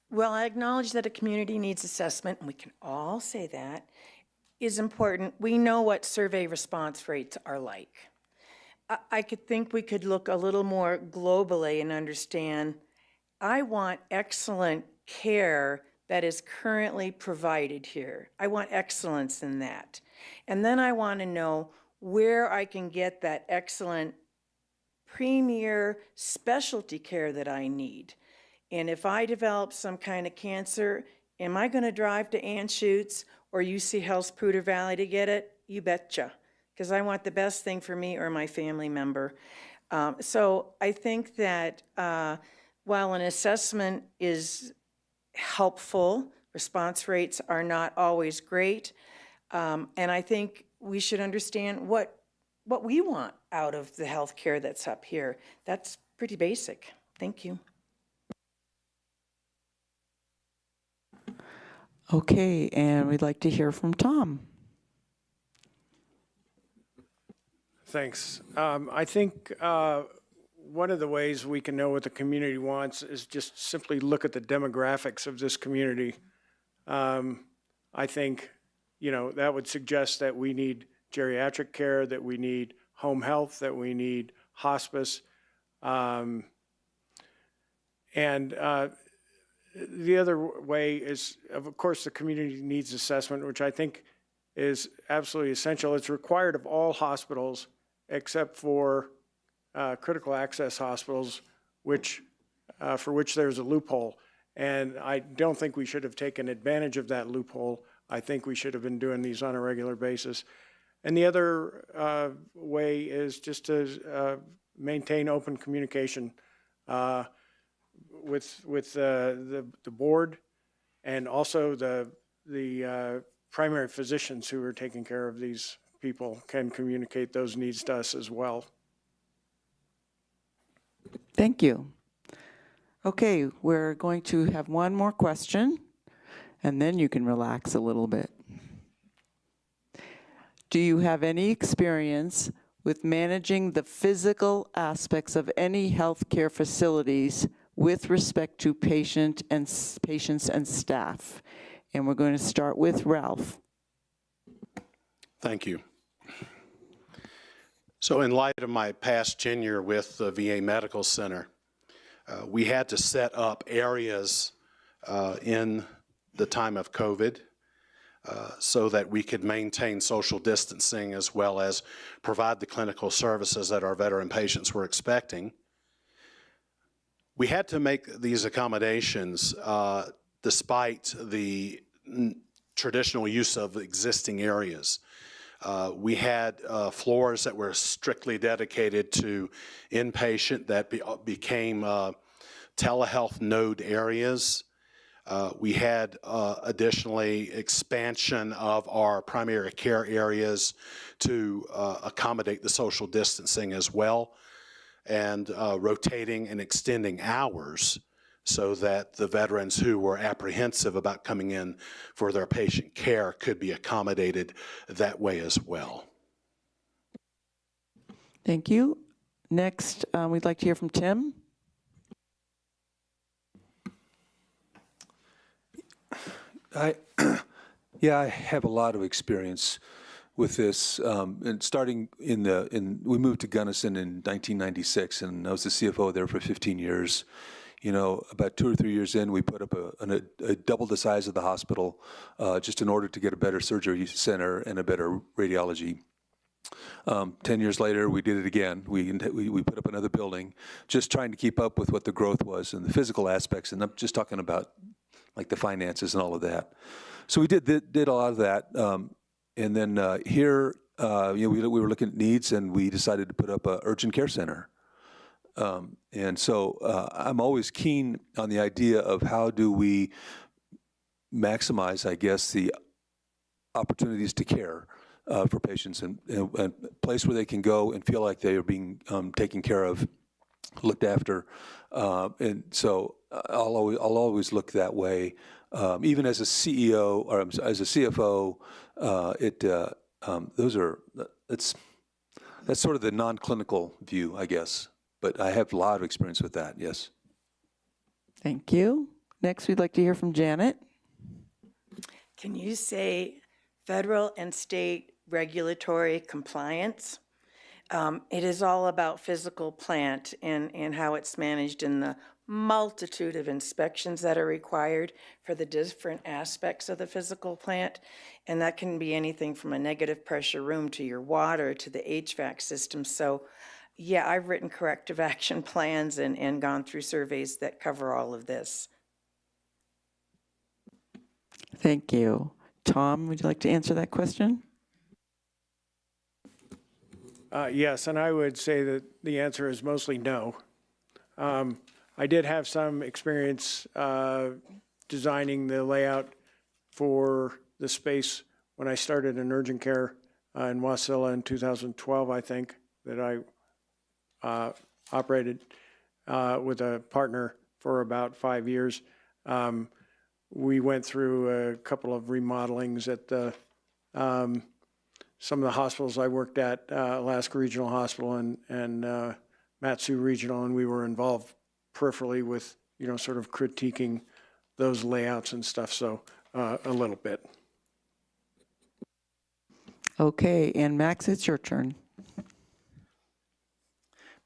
Well, I acknowledge that a community needs assessment, and we can all say that, is important. We know what survey response rates are like. I could think we could look a little more globally and understand, I want excellent care that is currently provided here. I want excellence in that. And then I want to know where I can get that excellent premier specialty care that I need. And if I develop some kind of cancer, am I going to drive to Anschutz or UC Health Poudre Valley to get it? You betcha, because I want the best thing for me or my family member. So I think that while an assessment is helpful, response rates are not always great, and I think we should understand what we want out of the health care that's up here. That's pretty basic. Thank you. Okay, and we'd like to hear from Tom. Thanks. I think one of the ways we can know what the community wants is just simply look at the demographics of this community. I think, that would suggest that we need geriatric care, that we need home health, that we need hospice. And the other way is, of course, the community needs assessment, which I think is absolutely essential. It's required of all hospitals except for critical access hospitals, for which there's a loophole. And I don't think we should have taken advantage of that loophole. I think we should have been doing these on a regular basis. And the other way is just to maintain open communication with the board and also the primary physicians who are taking care of these people can communicate those needs to us as well. Thank you. Okay, we're going to have one more question, and then you can relax a little bit. Do you have any experience with managing the physical aspects of any healthcare facilities with respect to patients and staff? And we're going to start with Ralph. Thank you. So in light of my past tenure with the VA Medical Center, we had to set up areas in the time of COVID so that we could maintain social distancing as well as provide the clinical services that our veteran patients were expecting. We had to make these accommodations despite the traditional use of existing areas. We had floors that were strictly dedicated to inpatient that became telehealth node areas. We had additionally expansion of our primary care areas to accommodate the social distancing as well, and rotating and extending hours so that the veterans who were apprehensive about coming in for their patient care could be accommodated that way as well. Thank you. Next, we'd like to hear from Tim. I have a lot of experience with this, and starting we moved to Gunnison in 1996, and I was the CFO there for 15 years. About 2 or 3 years in, we put up a double the size of the hospital, just in order to get a better surgery center and a better radiology. 10 years later, we did it again. We put up another building, just trying to keep up with what the growth was and the physical aspects, and I'm just talking about like the finances and all of that. So we did a lot of that, and then here, we were looking at needs, and we decided to put up an urgent care center. And so I'm always keen on the idea of how do we maximize, I guess, the opportunities to care for patients, and a place where they can go and feel like they are being taken care of, looked after. And so I'll always look that way. Even as a CEO or as a CFO, that's sort of the non-clinical view, I guess. But I have a lot of experience with that, yes. Thank you. Next, we'd like to hear from Janet. Can you say federal and state regulatory compliance? It is all about physical plant and how it's managed in the multitude of inspections that are required for the different aspects of the physical plant. And that can be anything from a negative pressure room to your water to the HVAC system. So yeah, I've written corrective action plans and gone through surveys that cover all of this. Thank you. Tom, would you like to answer that question? Yes, and I would say that the answer is mostly no. I did have some experience designing the layout for the space when I started in urgent care in Wasilla in 2012, I think, that I operated with a partner for about 5 years. We went through a couple of remodelings at some of the hospitals I worked at, Alaska Regional Hospital and Matsu Regional, and we were involved peripherally with, sort of critiquing those layouts and stuff, so a little bit. Okay, and Max, it's your turn.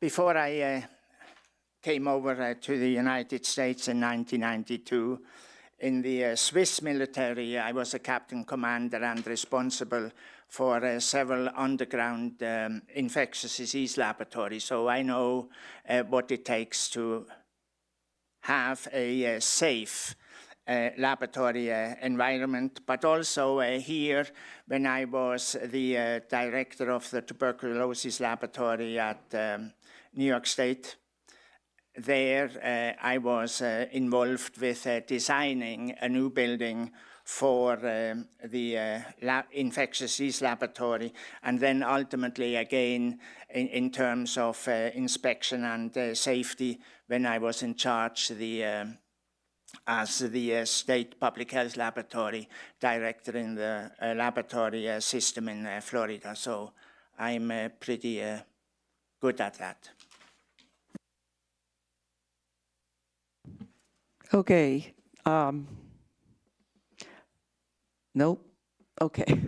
Before I came over to the United States in 1992, in the Swiss military, I was a captain commander and responsible for several underground infectious disease laboratories. So I know what it takes to have a safe laboratory environment, but also here, when I was the director of the tuberculosis laboratory at New York State, there I was involved with designing a new building for the infectious disease laboratory, and then ultimately again in terms of inspection and safety when I was in charge as the State Public Health Laboratory Director in the laboratory system in Florida. So I'm pretty good at that. Okay. Nope. Okay.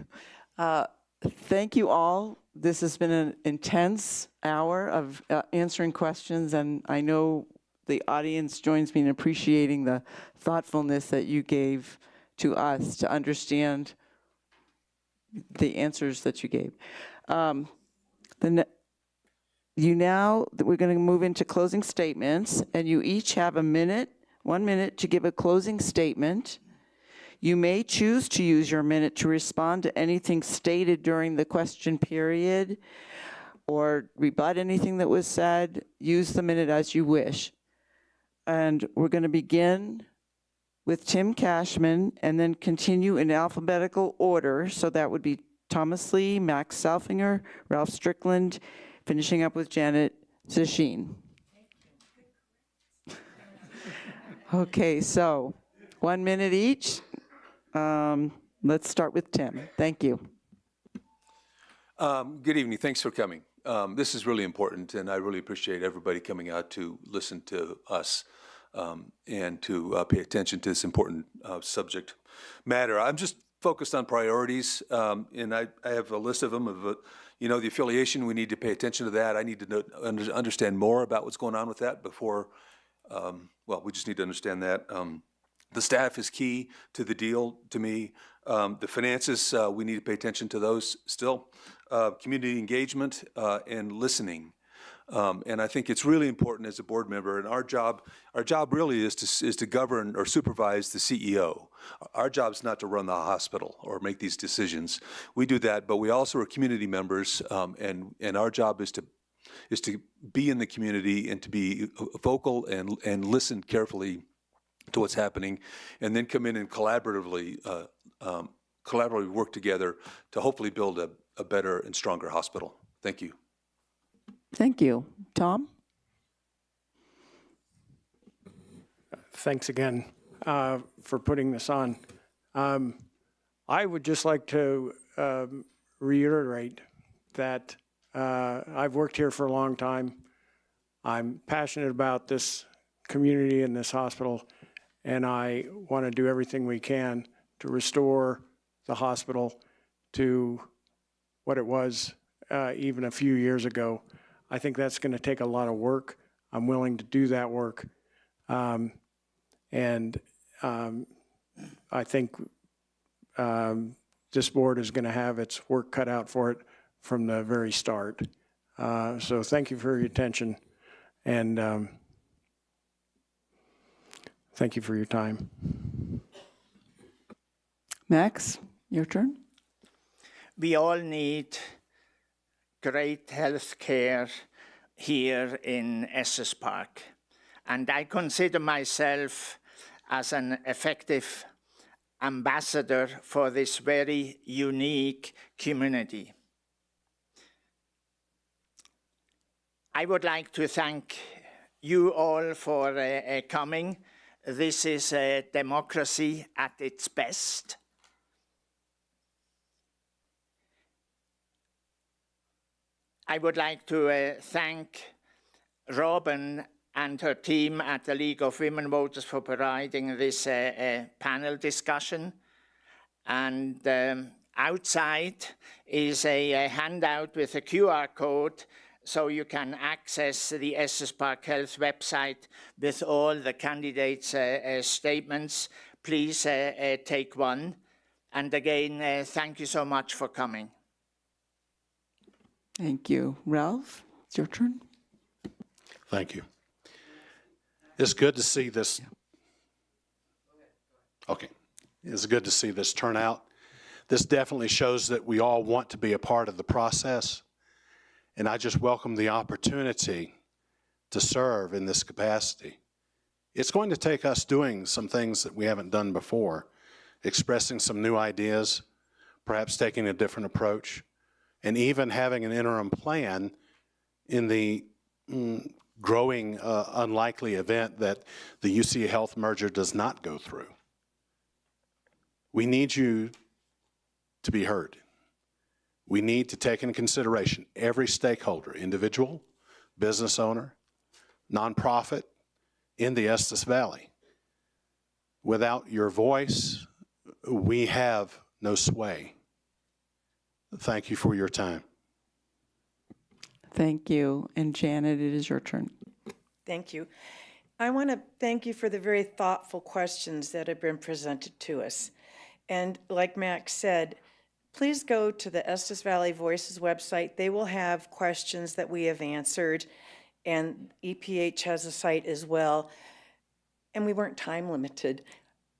Thank you all. This has been an intense hour of answering questions, and I know the audience joins me in appreciating the thoughtfulness that you gave to us to understand the answers that you gave. We're going to move into closing statements, and you each have 1 minute to give a closing statement. You may choose to use your minute to respond to anything stated during the question period or rebut anything that was said. Use the minute as you wish. And we're going to begin with Tim Cashman and then continue in alphabetical order. So that would be Thomas Lee, Max Salfinger, Ralph Strickland, finishing up with Janet Zasheen. Okay, so 1 minute each. Let's start with Tim. Thank you. Good evening. Thanks for coming. This is really important, and I really appreciate everybody coming out to listen to us and to pay attention to this important subject matter. I'm just focused on priorities, and I have a list of them of, the affiliation. We need to pay attention to that. I need to understand more about what's going on with that before, we just need to understand that. The staff is key to the deal to me. The finances, we need to pay attention to those still. Community engagement and listening. And I think it's really important as a board member, and our job really is to govern or supervise the CEO. Our job is not to run the hospital or make these decisions. We do that, but we also are community members, and our job is to be in the community and to be vocal and listen carefully to what's happening, and then come in and collaboratively work together to hopefully build a better and stronger hospital. Thank you. Thank you. Tom? Thanks again for putting this on. I would just like to reiterate that I've worked here for a long time. I'm passionate about this community and this hospital, and I want to do everything we can to restore the hospital to what it was even a few years ago. I think that's going to take a lot of work. I'm willing to do that work. I think this board is going to have its work cut out for it from the very start. So thank you for your attention, and thank you for your time. Max, your turn. We all need great health care here in Estes Park. And I consider myself as an effective ambassador for this very unique community. I would like to thank you all for coming. This is democracy at its best. I would like to thank Robin and her team at the League of Women Voters for providing this panel discussion. And outside is a handout with a QR code so you can access the Estes Park Health website with all the candidates' statements. Please take one. And again, thank you so much for coming. Thank you. Ralph, it's your turn. Thank you. It's good to see this. Okay. It's good to see this turnout. This definitely shows that we all want to be a part of the process. And I just welcome the opportunity to serve in this capacity. It's going to take us doing some things that we haven't done before, expressing some new ideas, perhaps taking a different approach, and even having an interim plan in the growing unlikely event that the UC Health merger does not go through. We need you to be heard. We need to take into consideration every stakeholder, individual, business owner, nonprofit in the Estes Valley. Without your voice, we have no sway. Thank you for your time. Thank you. And Janet, it is your turn. Thank you. I want to thank you for the very thoughtful questions that have been presented to us. And like Max said, please go to the Estes Valley Voices website. They will have questions that we have answered, and EPH has a site as well. And we weren't time limited.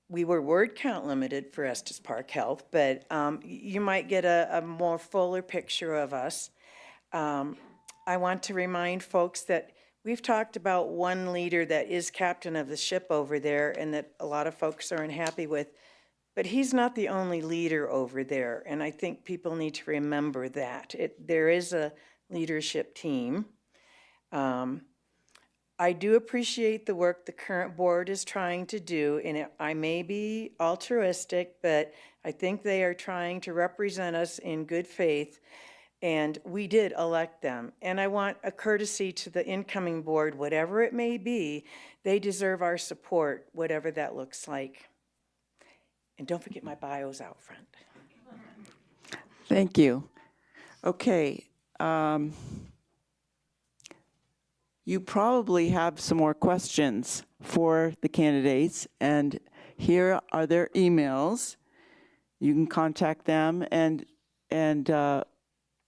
We were word count limited for Estes Park Health, but you might get a more fuller picture of us. I want to remind folks that we've talked about one leader that is captain of the ship over there and that a lot of folks are unhappy with, but he's not the only leader over there, and I think people need to remember that. There is a leadership team. I do appreciate the work the current board is trying to do, and I may be altruistic, but I think they are trying to represent us in good faith, and we did elect them. And I want a courtesy to the incoming board, whatever it may be. They deserve our support, whatever that looks like. And don't forget my bio's out front. Thank you. Okay. You probably have some more questions for the candidates, and here are their emails. You can contact them, and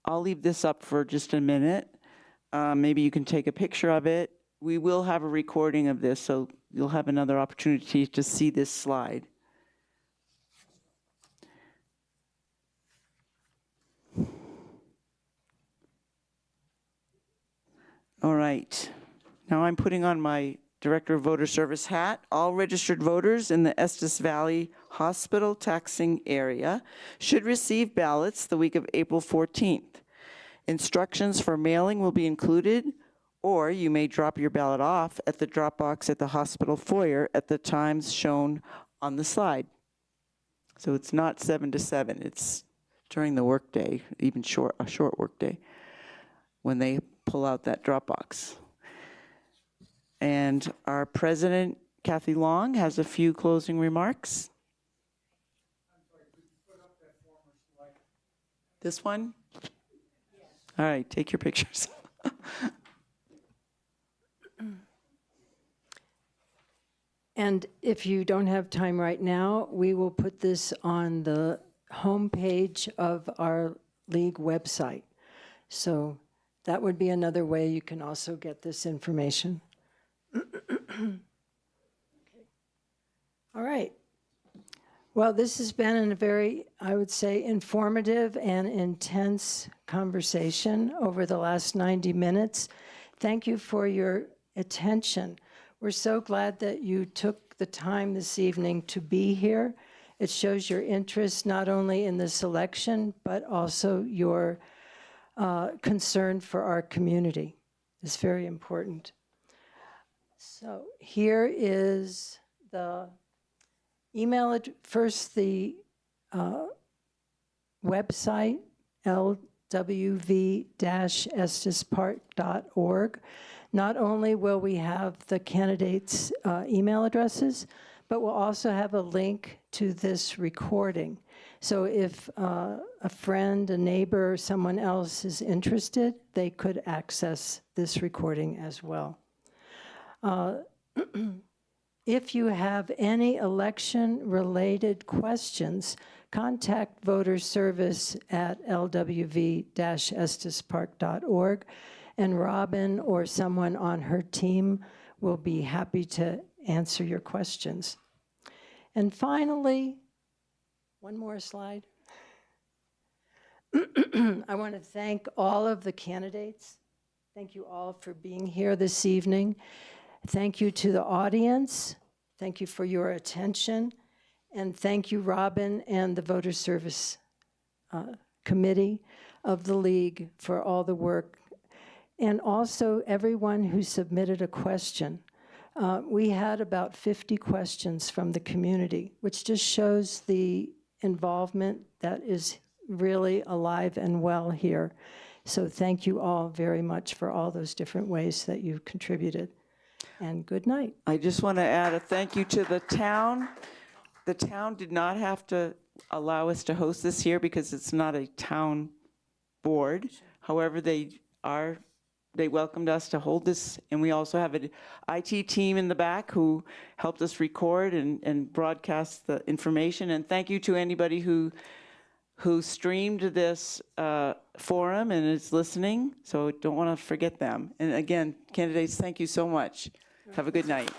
I'll leave this up for just a minute. Maybe you can take a picture of it. We will have a recording of this, so you'll have another opportunity to see this slide. All right. Now I'm putting on my Director of Voter Service hat. All registered voters in the Estes Valley Hospital taxing area should receive ballots the week of April 14th. Instructions for mailing will be included, or you may drop your ballot off at the drop box at the hospital foyer at the times shown on the slide. So it's not 7 to 7. It's during the workday, even a short workday, when they pull out that drop box. And our president, Kathy Long, has a few closing remarks. This one? All right, take your pictures. And if you don't have time right now, we will put this on the homepage of our league website. So that would be another way you can also get this information. All right. Well, this has been a very, I would say, informative and intense conversation over the last 90 minutes. Thank you for your attention. We're so glad that you took the time this evening to be here. It shows your interest not only in the selection, but also your concern for our community. It's very important. So here is the email, first the website, lwv-estespark.org. Not only will we have the candidates' email addresses, but we'll also have a link to this recording. So if a friend, a neighbor, or someone else is interested, they could access this recording as well. If you have any election-related questions, contact voter service at lwv-estespark.org, and Robin or someone on her team will be happy to answer your questions. And finally, one more slide. I want to thank all of the candidates. Thank you all for being here this evening. Thank you to the audience. Thank you for your attention. And thank you, Robin, and the Voter Service Committee of the League for all the work. And also everyone who submitted a question. We had about 50 questions from the community, which just shows the involvement that is really alive and well here. So thank you all very much for all those different ways that you contributed. And good night. I just want to add a thank you to the town. The town did not have to allow us to host this here because it's not a town board. However, they welcomed us to hold this, and we also have an IT team in the back who helped us record and broadcast the information. And thank you to anybody who streamed this forum and is listening, so don't want to forget them. And again, candidates, thank you so much. Have a good night.